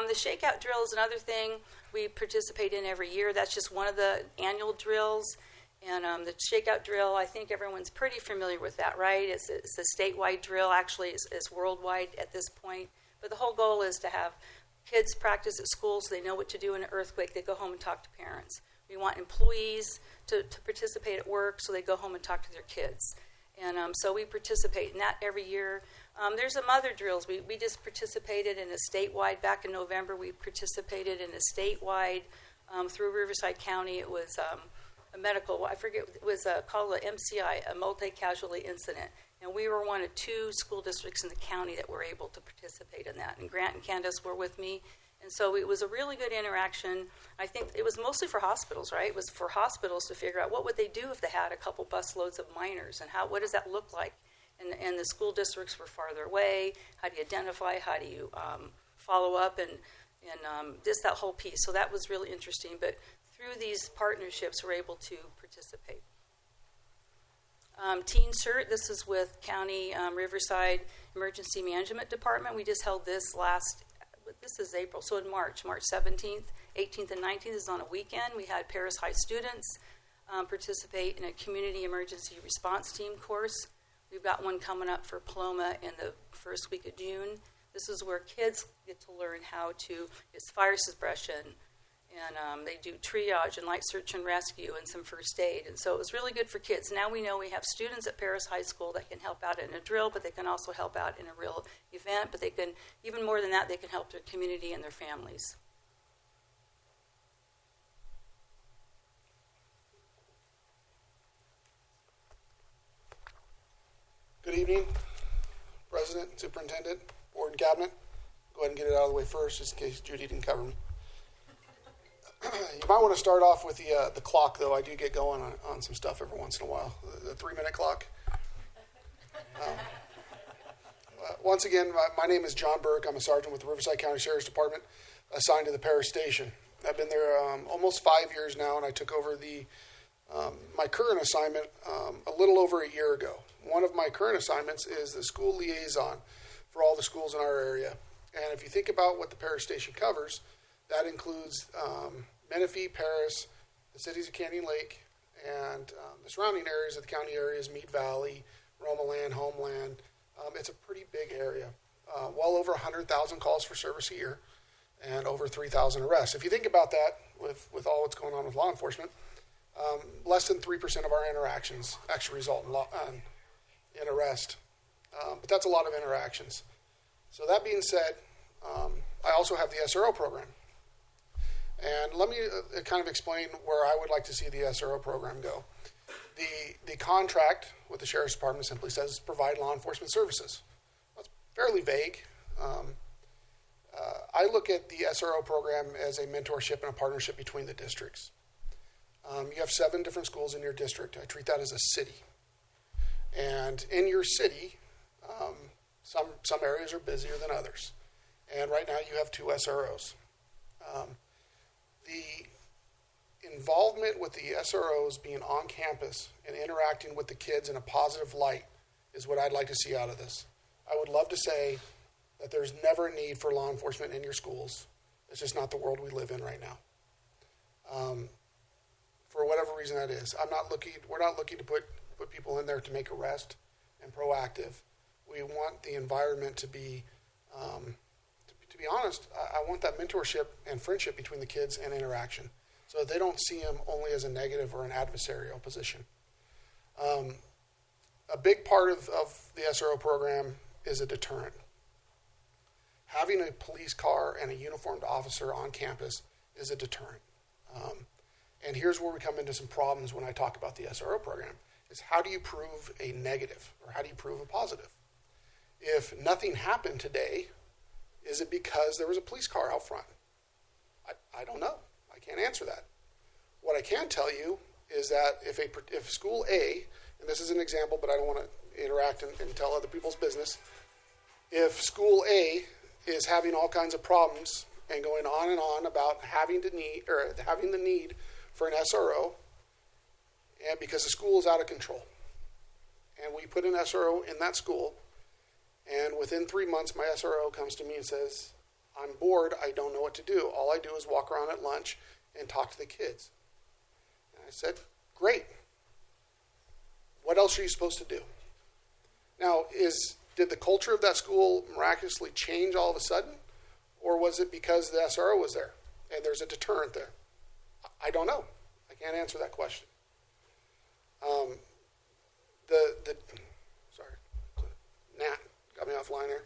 The shakeout drill is another thing we participate in every year. That's just one of the annual drills. And the shakeout drill, I think everyone's pretty familiar with that, right? It's a statewide drill. Actually, it's worldwide at this point. But the whole goal is to have kids practice at school so they know what to do in an earthquake. They go home and talk to parents. We want employees to participate at work so they go home and talk to their kids. And so we participate in that every year. There's some other drills. We just participated in a statewide, back in November, we participated in a statewide through Riverside County. It was a medical, I forget, it was called a MCI, a multi-casualty incident. And we were one of 2 school districts in the county that were able to participate in that. And Grant and Candace were with me. And so it was a really good interaction. I think it was mostly for hospitals, right? It was for hospitals to figure out what would they do if they had a couple busloads of minors, and what does that look like? And the school districts were farther away. How do you identify? How do you follow up? And just that whole piece. So that was really interesting. But through these partnerships, we're able to participate. Teen CERT, this is with County Riverside Emergency Management Department. We just held this this is April, so in March 17th, 18th, and 19th is on a weekend. We had Paris High students participate in a community emergency response team course. We've got one coming up for Paloma in the first week of June. This is where kids get to learn how to, it's fire suppression, and they do triage and light search and rescue and some first aid. And so it was really good for kids. Now we know we have students at Paris High School that can help out in a drill, but they can also help out in a real event. But they can, even more than that, they can help their community and their families. Good evening, President, Superintendent, Board, and Cabinet. Go ahead and get it out of the way first, just in case Judy didn't cover me. You might want to start off with the clock, though. I do get going on some stuff every once in a while. The 3-minute clock. Once again, my name is John Burke. I'm a sergeant with the Riverside County Sheriff's Department, assigned to the Paris Station. I've been there almost 5 years now, and I took over my current assignment a little over a year ago. One of my current assignments is the school liaison for all the schools in our area. And if you think about what the Paris Station covers, that includes Menifee, Paris, the cities of Canyon Lake, and the surrounding areas of the county areas, Meade Valley, Romaland, Homeland. It's a pretty big area. Well over 100,000 calls for service a year and over 3,000 arrests. If you think about that with all what's going on with law enforcement, less than 3% of our interactions actually result in arrest. But that's a lot of interactions. So that being said, I also have the SRO program. And let me kind of explain where I would like to see the SRO program go. The contract with the Sheriff's Department simply says provide law enforcement services. That's fairly vague. I look at the SRO program as a mentorship and a partnership between the districts. You have 7 different schools in your district. I treat that as a city. And in your city, some areas are busier than others. And right now you have 2 SROs. The involvement with the SROs being on campus and interacting with the kids in a positive light is what I'd like to see out of this. I would love to say that there's never a need for law enforcement in your schools. It's just not the world we live in right now. For whatever reason that is. We're not looking to put people in there to make arrest and proactive. We want the environment to be, to be honest, I want that mentorship and friendship between the kids and interaction so that they don't see them only as a negative or an adversarial position. A big part of the SRO program is a deterrent. Having a police car and a uniformed officer on campus is a deterrent. And here's where we come into some problems when I talk about the SRO program, is how do you prove a negative or how do you prove a positive? If nothing happened today, is it because there was a police car out front? I don't know. I can't answer that. What I can tell you is that if school A, and this is an example, but I don't want to interact and tell other people's business, if school A is having all kinds of problems and going on and on about having the need for an SRO, and because the school is out of control, and we put an SRO in that school, and within 3 months my SRO comes to me and says, I'm bored, I don't know what to do. All I do is walk around at lunch and talk to the kids. And I said, great. What else are you supposed to do? Now, did the culture of that school miraculously change all of a sudden? Or was it because the SRO was there and there's a deterrent there? I don't know. I can't answer that question. Nat got me offline there.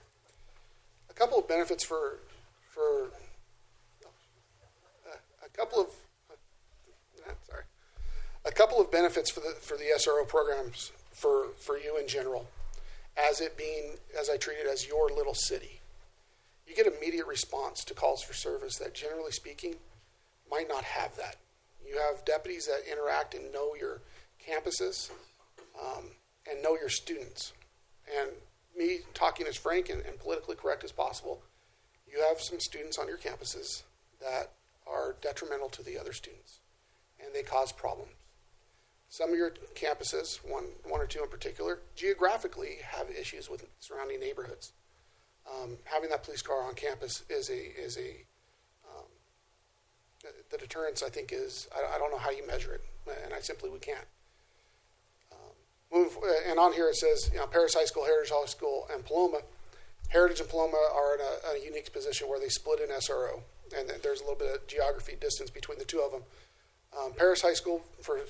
A couple of benefits a couple of benefits for the SRO programs for you in general, as I treat it as your little city. You get immediate response to calls for service that, generally speaking, might not have that. You have deputies that interact and know your campuses and know your students. And me talking as frank and politically correct as possible, you have some students on your campuses that are detrimental to the other students, and they cause problems. Some of your campuses, one or 2 in particular, geographically have issues with surrounding neighborhoods. Having that police car on campus is the deterrence, I think, is, I don't know how you measure it, and we can't. And on here it says, Paris High School, Heritage High School, and Paloma. Heritage and Paloma are in a unique position where they split an SRO, and there's a little bit of geography distance between the 2 of them. Paris High School, for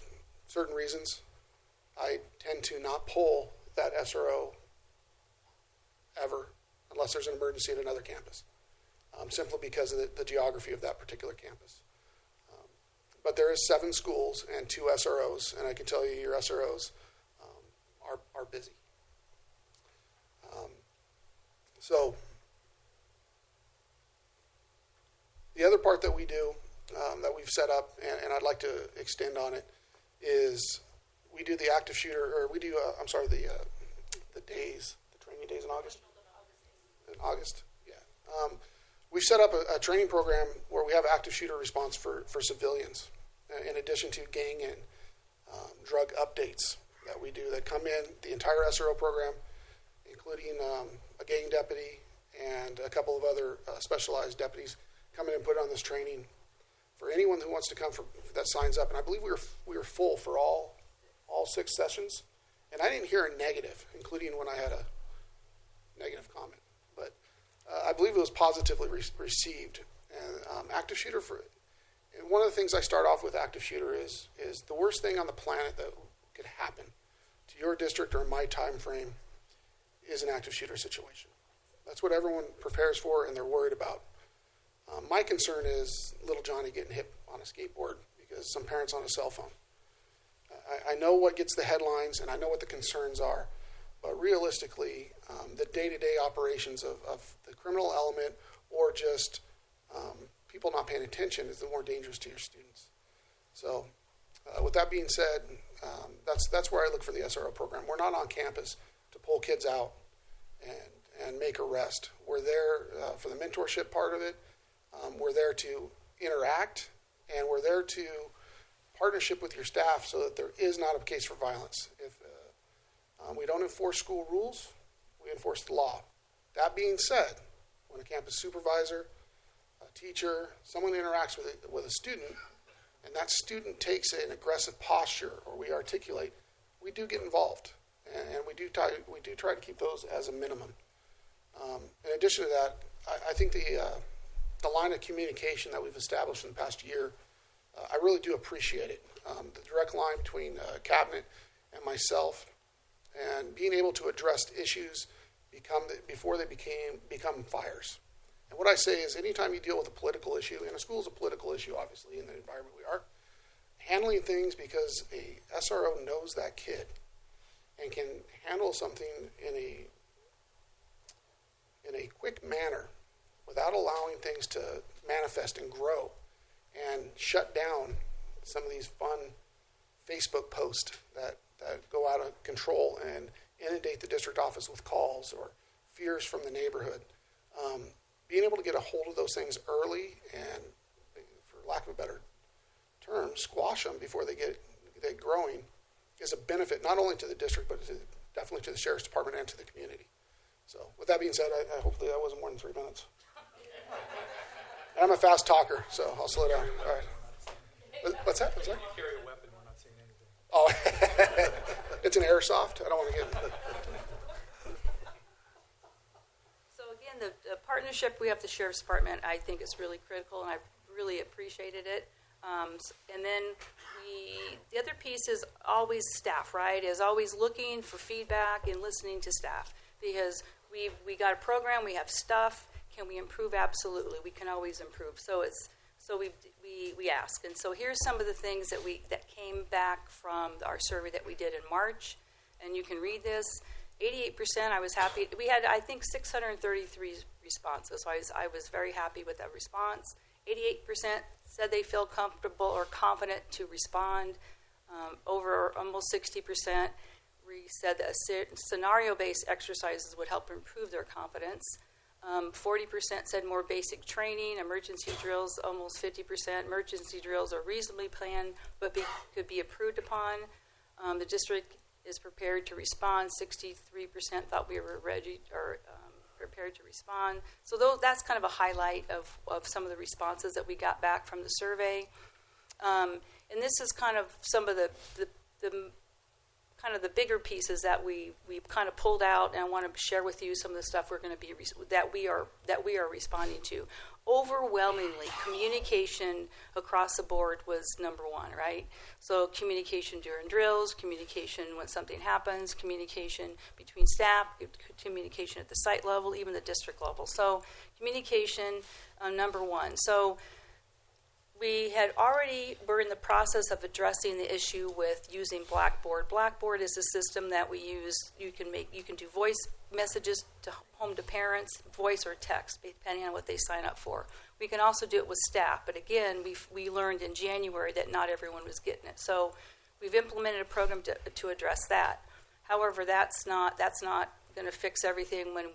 certain reasons, I tend to not pull that SRO ever unless there's an emergency at another campus, simply because of the geography of that particular campus. But there is 7 schools and 2 SROs, and I can tell you your SROs are busy. So the other part that we do, that we've set up, and I'd like to extend on it, is we do the active shooter, or we do, the training days in August? In August, yeah. We've set up a training program where we have active shooter response for civilians, in addition to gang and drug updates that we do that come in, the entire SRO program, including a gang deputy and a couple of other specialized deputies, come in and put on this training for anyone who wants to come that signs up. And I believe we were full for all 6 sessions, and I didn't hear a negative, including when I had a negative comment. But I believe it was positively received. And active shooter and one of the things I start off with active shooter is the worst thing on the planet that could happen to your district or my time frame is an active shooter situation. That's what everyone prepares for and they're worried about. My concern is little Johnny getting hit on a skateboard because some parent's on a cell phone. I know what gets the headlines and I know what the concerns are, but realistically, the day-to-day operations of the criminal element or just people not paying attention is the more dangerous to your students. So with that being said, that's where I look for the SRO program. We're not on campus to pull kids out and make arrest. We're there for the mentorship part of it. We're there to interact, and we're there to partnership with your staff so that there is not a case for violence. If we don't enforce school rules, we enforce the law. That being said, when a campus supervisor, a teacher, someone interacts with a student, and that student takes an aggressive posture, or we articulate, we do get involved, and we do try to keep those as a minimum. In addition to that, I think the line of communication that we've established in the past year, I really do appreciate it. The direct line between cabinet and myself, and being able to address issues before they become fires. And what I say is, anytime you deal with a political issue, and a school is a political issue, obviously, in the environment we are, handling things because a SRO knows that kid and can handle something in a quick manner without allowing things to manifest and grow and shut down some of these fun Facebook posts that go out of control and inundate the district office with calls or fears from the neighborhood. Being able to get a hold of those things early and, for lack of a better term, squash them before they get growing is a benefit not only to the district, but definitely to the Sheriff's Department and to the community. So with that being said, I hopefully that wasn't more than 3 minutes. And I'm a fast talker, so I'll slow down. All right. What's that? What's that? Carry a weapon, we're not saying anything. Oh, it's an airsoft. I don't want to get. So again, the partnership we have with the Sheriff's Department, I think is really critical, and I've really appreciated it. And then the other piece is always staff, right? Is always looking for feedback and listening to staff, because we got a program, we have stuff. Can we improve? Absolutely, we can always improve. So we ask, and so here's some of the things that came back from our survey that we did in March, and you can read this. 88%, I was happy. We had, I think, 633 responses, so I was very happy with that response. 88% said they feel comfortable or confident to respond. Over almost 60% said that scenario-based exercises would help improve their confidence. 40% said more basic training. Emergency drills, almost 50%. Emergency drills are reasonably planned but could be improved upon. The district is prepared to respond. 63% thought we were ready or prepared to respond. So that's kind of a highlight of some of the responses that we got back from the survey. And this is kind of some of the kind of the bigger pieces that we've kind of pulled out, and I want to share with you some of the stuff we're going to be that we are responding to. Overwhelmingly, communication across the board was number one, right? So communication during drills, communication when something happens, communication between staff, communication at the site level, even the district level. So communication, number one. So we were in the process of addressing the issue with using Blackboard. Blackboard is a system that we use. You can do voice messages home to parents, voice or text, depending on what they sign up for. We can also do it with staff, but again, we learned in January that not everyone was getting it. So we've implemented a program to address that. However, that's not going to fix everything when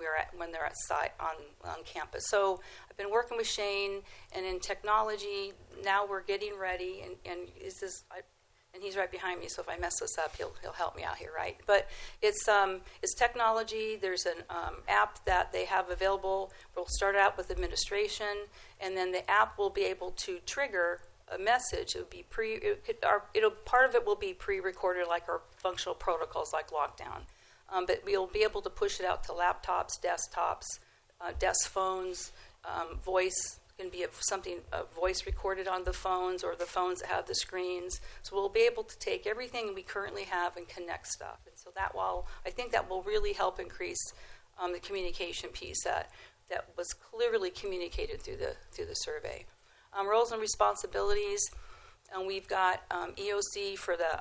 they're at site on campus. So I've been working with Shane, and in technology now we're getting ready. And he's right behind me, so if I mess this up, he'll help me out here, right? But it's technology. There's an app that they have available. We'll start out with administration, and then the app will be able to trigger a message. Part of it will be pre-recorded, like our functional protocols, like lockdown. But we'll be able to push it out to laptops, desktops, desk phones. Voice can be voice recorded on the phones, or the phones that have the screens. So we'll be able to take everything we currently have and connect stuff. And so I think that will really help increase the communication piece that was clearly communicated through the survey. Roles and responsibilities, and we've got EOC for the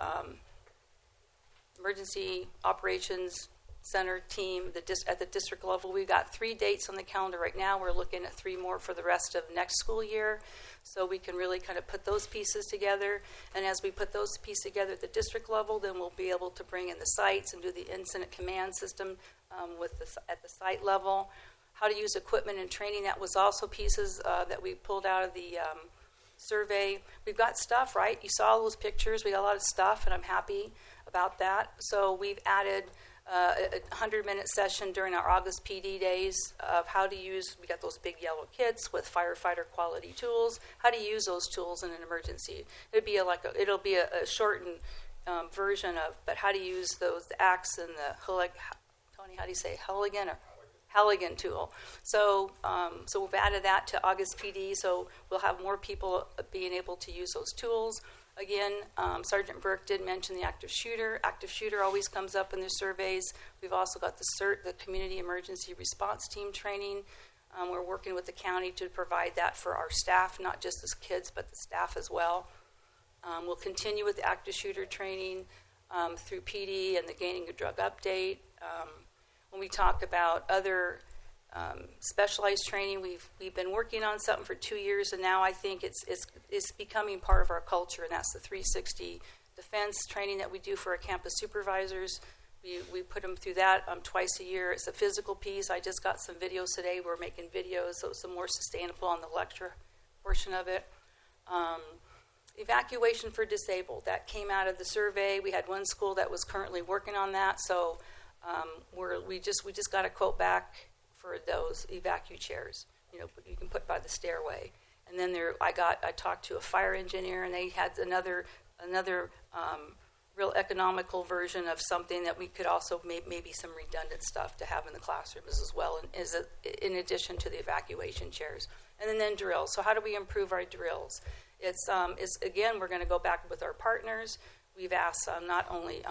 emergency operations center team at the district level. We've got 3 dates on the calendar right now. We're looking at 3 more for the rest of next school year, so we can really kind of put those pieces together. And as we put those pieces together at the district level, then we'll be able to bring in the sites and do the incident command system at the site level. How to use equipment and training, that was also pieces that we pulled out of the survey. We've got stuff, right? You saw those pictures. We got a lot of stuff, and I'm happy about that. So we've added a 100-minute session during our August PD days of how to use, we got those big yellow kits with firefighter quality tools, how to use those tools in an emergency. It'll be a shortened version of, but how to use those, the axe and the Tony, how do you say, Halligan tool. So we've added that to August PD, so we'll have more people being able to use those tools. Again, Sergeant Burke did mention the active shooter. Active shooter always comes up in the surveys. We've also got the CERT, the Community Emergency Response Team training. We're working with the county to provide that for our staff, not just as kids, but the staff as well. We'll continue with the active shooter training through PD and the Gaining a Drug update. When we talk about other specialized training, we've been working on something for 2 years, and now I think it's becoming part of our culture, and that's the 360 defense training that we do for our campus supervisors. We put them through that twice a year. It's a physical piece. I just got some videos today. We're making videos, so it's more sustainable on the lecture portion of it. Evacuation for disabled, that came out of the survey. We had one school that was currently working on that, so we just got a quote back for those evacu chairs. You can put by the stairway. And then I talked to a fire engineer, and they had another real economical version of something that we could also maybe some redundant stuff to have in the classrooms as well, in addition to the evacuation chairs. And then drills. So how do we improve our drills? It's again, we're going to go back with our partners. We've asked not only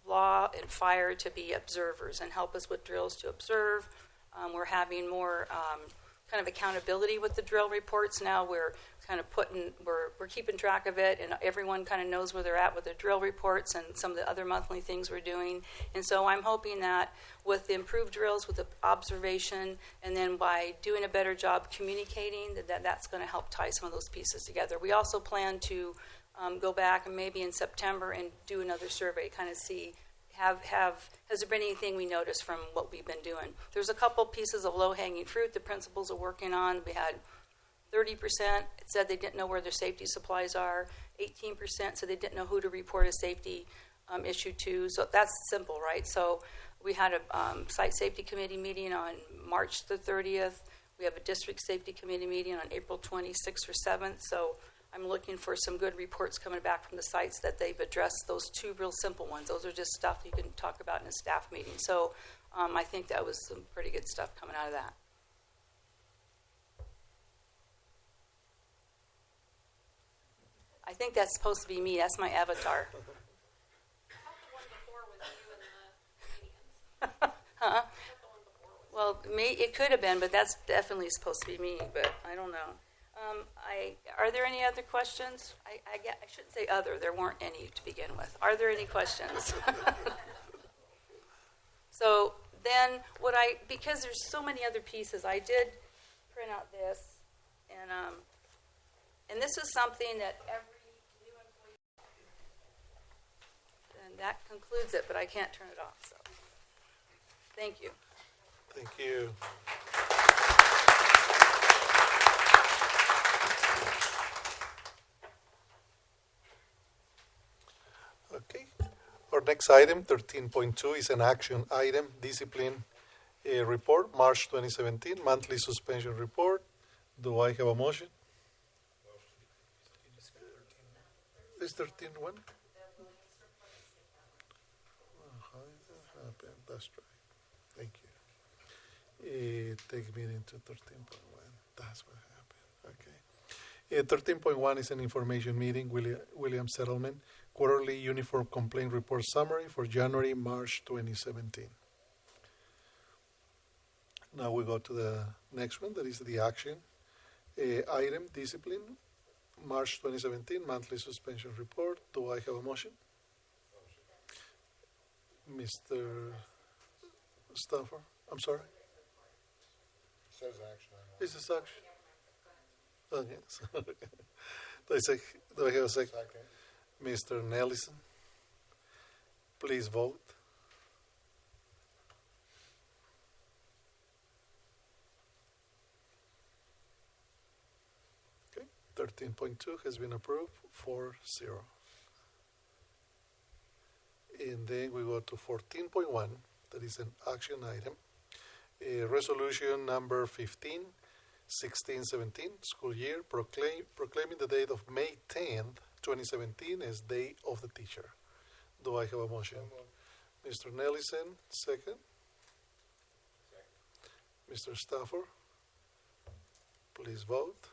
law and fire to be observers and help us with drills to observe. We're having more kind of accountability with the drill reports now. We're kind of we're keeping track of it, and everyone kind of knows where they're at with their drill reports and some of the other monthly things we're doing. And so I'm hoping that with the improved drills, with the observation, and then by doing a better job communicating, that's going to help tie some of those pieces together. We also plan to go back and maybe in September and do another survey, kind of see has there been anything we noticed from what we've been doing. There's a couple pieces of low-hanging fruit the principals are working on. We had 30% said they didn't know where their safety supplies are. 18% said they didn't know who to report a safety issue to. So that's simple, right? So we had a site safety committee meeting on March the 30th. We have a district safety committee meeting on April 26th or 7th. So I'm looking for some good reports coming back from the sites that they've addressed those 2 real simple ones. Those are just stuff you can talk about in a staff meeting. So I think that was some pretty good stuff coming out of that. I think that's supposed to be me. That's my avatar. Huh? Well, it could have been, but that's definitely supposed to be me, but I don't know. Are there any other questions? I shouldn't say other. There weren't any to begin with. Are there any questions? So then because there's so many other pieces, I did print out this, and this is something that every new employee, and that concludes it, but I can't turn it off, so thank you. Thank you. Okay. Our next item, 13.2, is an action item, discipline report, March 2017, monthly suspension report. Do I have a motion? Is 13 one? That's right. Thank you. Take me into 13.1. That's what happened. Okay. 13.1 is an information meeting, William Settlement, quarterly uniform complaint report summary for January, March 2017. Now we go to the next one, that is the action item, discipline, March 2017, monthly suspension report. Do I have a motion? Mr. Stafford? I'm sorry? It says action. Is this action? Okay. Do I have a second? Mr. Nellison, please vote. Okay, 13.2 has been approved, 4-0. And then we go to 14.1, that is an action item. Resolution number 15, 16-17 school year, proclaiming the date of May 10th, 2017 as Day of the Teacher. Do I have a motion? Mr. Nellison, second. Mr. Stafford, please vote.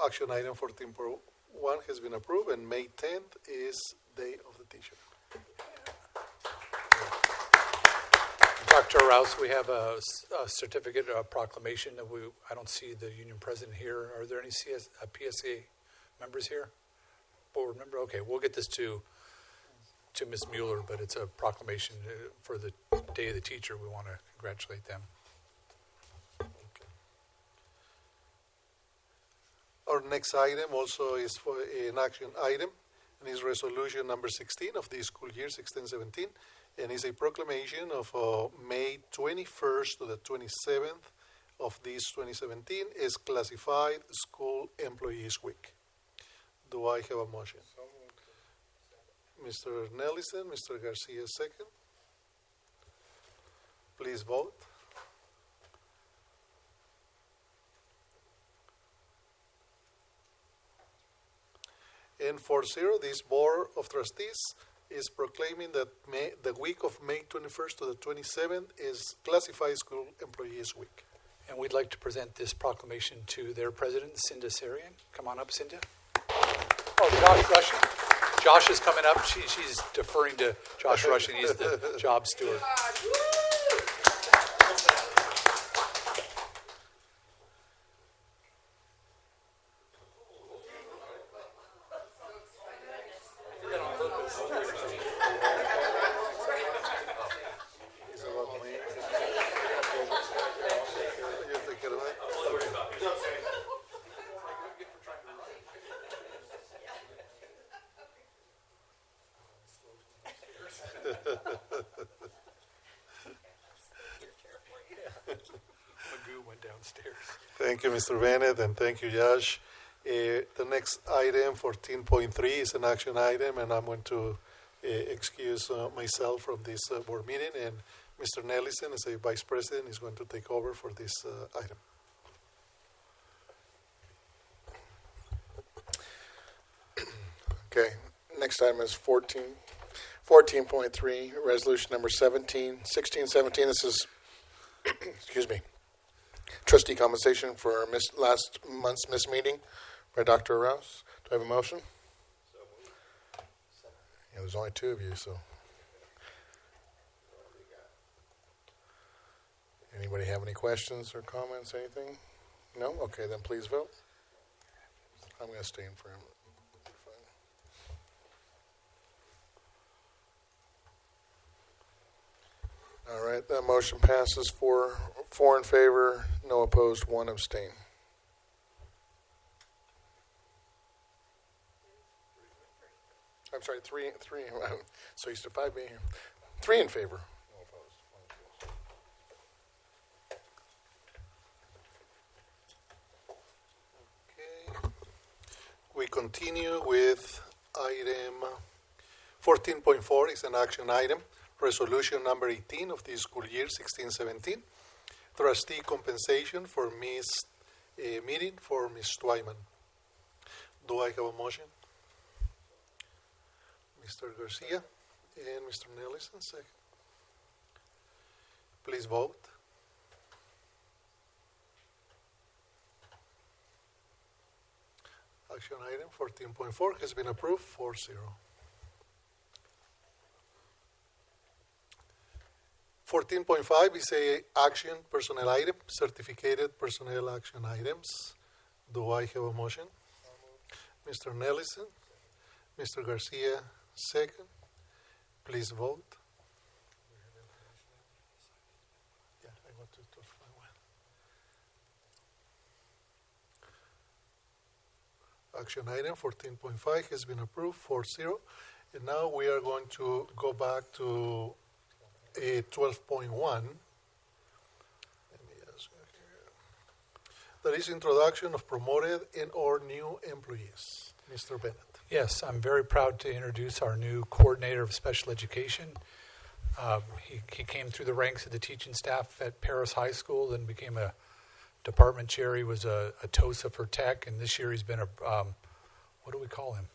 Action item 14.1 has been approved, and May 10th is Day of the Teacher. Dr. Rouse, we have a certificate of proclamation that I don't see the union president here. Are there any PSA members here? Board member? Okay, we'll get this to Ms. Mueller, but it's a proclamation for the Day of the Teacher. We want to congratulate them. Our next item also is for an action item, and is resolution number 16 of the school year 16-17, and is a proclamation of May 21st to the 27th of this 2017 is classified School Employees Week. Do I have a motion? Mr. Nellison, Mr. Garcia, second. Please vote. And 4-0, this Board of Trustees is proclaiming that the week of May 21st to the 27th is classified School Employees Week. And we'd like to present this proclamation to their president, Cinda Sarian. Come on up, Cinda. Oh, Josh Rushing. Josh is coming up. She's deferring to Josh Rushing. He's the job steward. Magoo went downstairs. Thank you, Mr. Bennett, and thank you, Josh. The next item, 14.3, is an action item, and I'm going to excuse myself from this board meeting, and Mr. Nellison, as a vice president, is going to take over for this item. Okay, next item is 14.3, resolution number 16-17. This is, excuse me, trustee compensation for our last month's missed meeting by Dr. Rouse. Do I have a motion? Yeah, there's only two of you, so. Anybody have any questions or comments, anything? No? Okay, then please vote. I'm going to stay in for him. All right, that motion passes 4 in favor, no opposed, 1 abstain. I'm sorry, 3, so used to 5 being here. 3 in favor. No opposed. Okay. We continue with item 14.4, is an action item. Resolution number 18 of the school year 16-17, trustee compensation for missed meeting for Ms. Twyman. Do I have a motion? Mr. Garcia and Mr. Nellison, second. Please vote. Action item 14.4 has been approved, 4-0. 14.5 is a action personnel item, certificated personnel action items. Do I have a motion? Mr. Nellison. Mr. Garcia, second. Please vote. Yeah, I want to find one. Action item 14.5 has been approved 4-0. And now we are going to go back to 12.1. That is introduction of promoted and or new employees. Mr. Bennett. Yes, I'm very proud to introduce our new coordinator of special education. He came through the ranks of the teaching staff at Paris High School, then became a department chair. He was a TOSA for tech, and this year he's been a, what do we call him?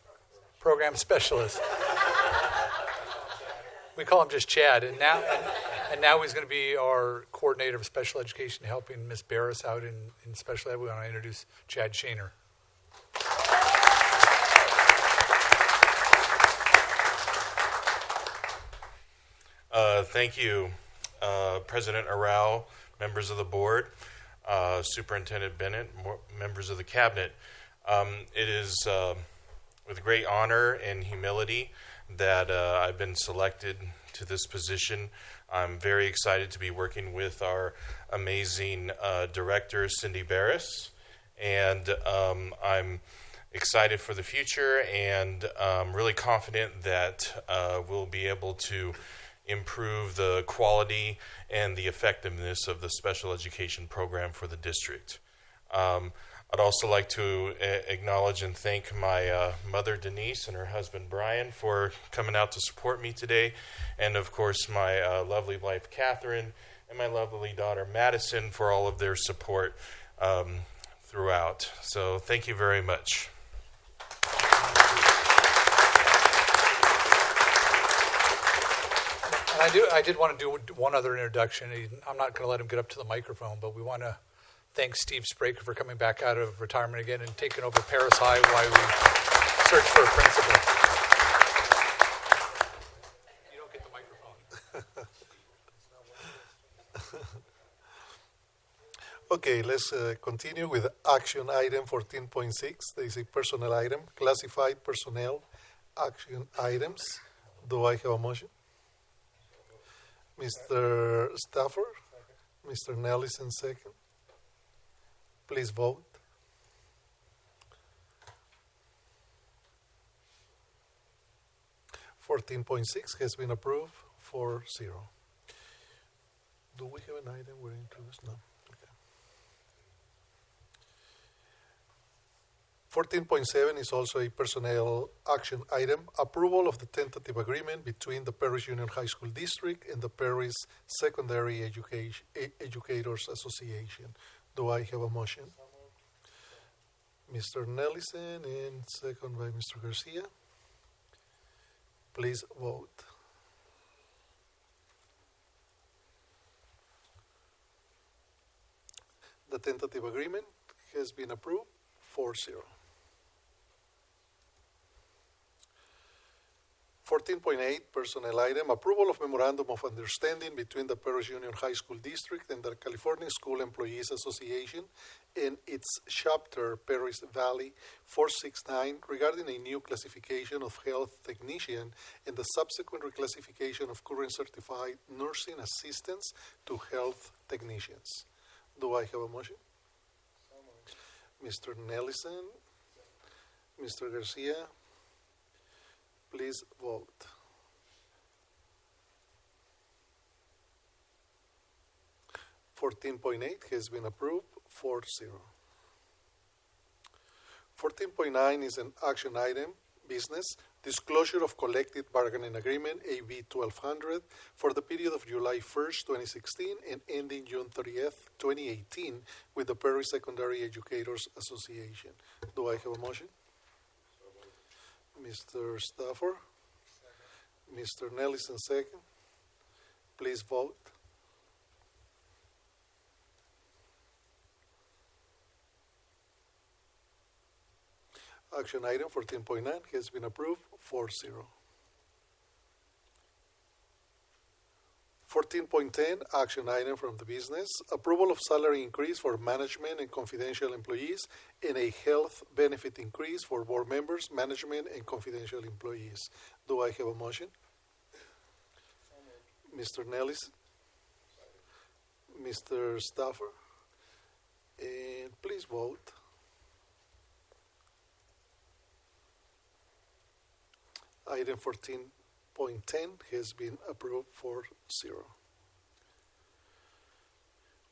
Program specialist. We call him just Chad, and now he's going to be our coordinator of special education, helping Miss Barris out in special ed. We want to introduce Chad Shaner. Thank you, President Arau, members of the board, Superintendent Bennett, members of the cabinet. It is with great honor and humility that I've been selected to this position. I'm very excited to be working with our amazing director, Cindy Barris, and I'm excited for the future and really confident that we'll be able to improve the quality and the effectiveness of the special education program for the district. I'd also like to acknowledge and thank my mother, Denise, and her husband, Brian, for coming out to support me today, and of course my lovely wife, Catherine, and my lovely daughter, Madison, for all of their support throughout. So thank you very much. I did want to do one other introduction. I'm not going to let him get up to the microphone, but we want to thank Steve Spraker for coming back out of retirement again and taking over Paris High while we search for a principal. You don't get the microphone. Okay, let's continue with action item 14.6. There is a personnel item, classified personnel action items. Do I have a motion? Mr. Stafford, Mr. Nellison, second. Please vote. (14.6) has been approved 4-0. Do we have an item we're introduced? No. 14.7 is also a personnel action item, approval of the tentative agreement between the Paris Union High School District and the Paris Secondary Educators Association. Do I have a motion? Mr. Nellison and second by Mr. Garcia. Please vote. The tentative agreement has been approved 4-0. 14.8 personnel item, approval of memorandum of understanding between the Paris Union High School District and the California School Employees Association and its chapter Paris Valley 469 regarding a new classification of health technician and the subsequent reclassification of current certified nursing assistants to health technicians. Do I have a motion? Mr. Nellison, Mr. Garcia, please vote. (14.8) has been approved 4-0. 14.9 is an action item, business, disclosure of collective bargaining agreement, AB 1200, for the period of July 1st, 2016 and ending June 30th, 2018 with the Paris Secondary Educators Association. Do I have a motion? Mr. Stafford, Mr. Nellison, second. Please vote. Action item 14.9 has been approved 4-0. 14.10, action item from the business, approval of salary increase for management and confidential employees and a health benefit increase for board members, management, and confidential employees. Do I have a motion? Mr. Nellis? Mr. Stauffer? And please vote. Item 14.10 has been approved 4-0.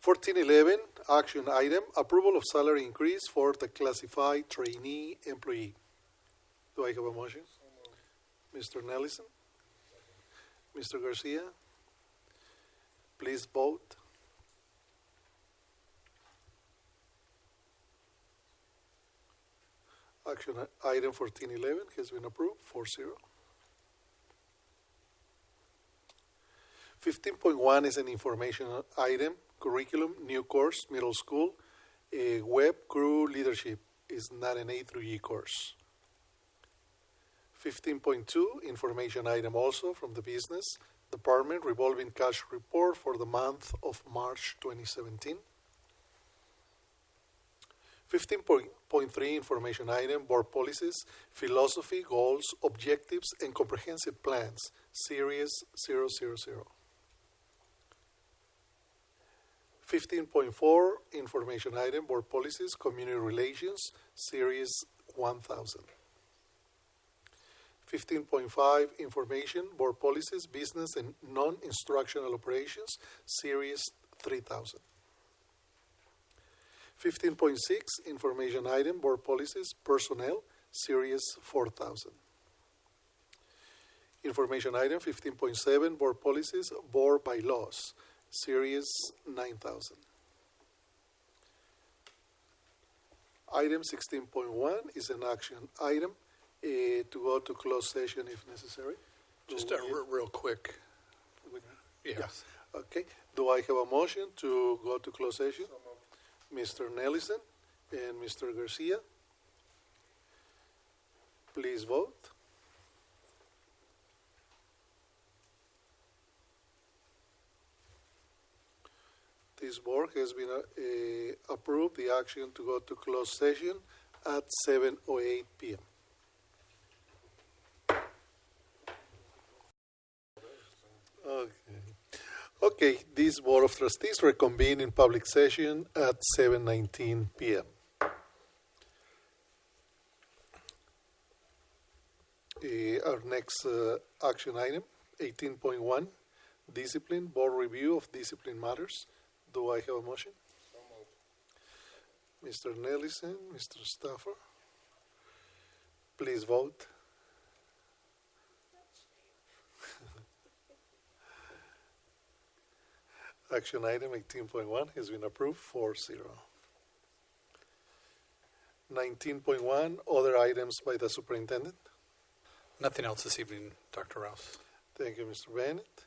14.11, action item, approval of salary increase for the classified trainee employee. Do I have a motion? Mr. Nellison? Mr. Garcia? Please vote. Action item 14.11 has been approved 4-0. 15.1 is an information item, curriculum, new course, middle school, web crew leadership is not an A through E course. 15.2, information item also from the business department, revolving cash report for the month of March 2017. 15.3, information item, board policies, philosophy, goals, objectives, and comprehensive plans, series 000. 15.4, information item, board policies, community relations, series 1000. 15.5, information, board policies, business and non-instructional operations, series 3000. 15.6, information item, board policies, personnel, series 4000. Information item 15.7, board policies, board bylaws, series 9000. Item 16.1 is an action item to go to closed session if necessary. Just real quick. Yes. Okay. Do I have a motion to go to closed session? Mr. Nellison and Mr. Garcia. Please vote. This board has been approved the action to go to closed session at 7:08 p.m. Okay, this Board of Trustees reconvene in public session at 7:19 p.m. Our next action item, 18.1, discipline, board review of discipline matters. Do I have a motion? Mr. Nellison, Mr. Stauffer, please vote. Action item 18.1 has been approved 4-0. 19.1, other items by the superintendent. Nothing else this evening, Dr. Rouse. Thank you, Mr. Bennett.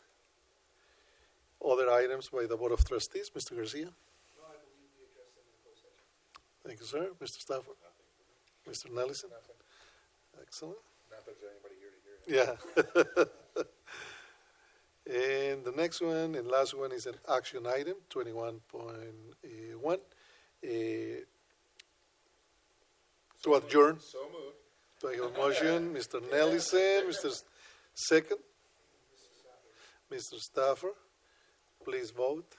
Other items by the Board of Trustees, Mr. Garcia. No, I believe we addressed them in closed session. Thank you, sir. Mr. Stafford. Mr. Nellison. Excellent. Not that there's anybody here to hear it. Yeah. And the next one and last one is an action item, 21.1, to adjourn. So moved. Do I have a motion? Mr. Nellison, Mr. Second, Mr. Stafford, please vote.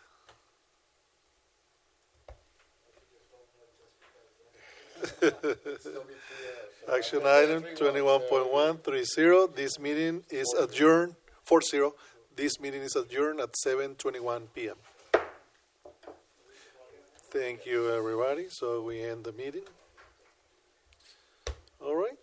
Action item 21.130. This meeting is adjourned. 4-0. This meeting is adjourned at 7:21 p.m. Thank you, everybody. So we end the meeting. All right.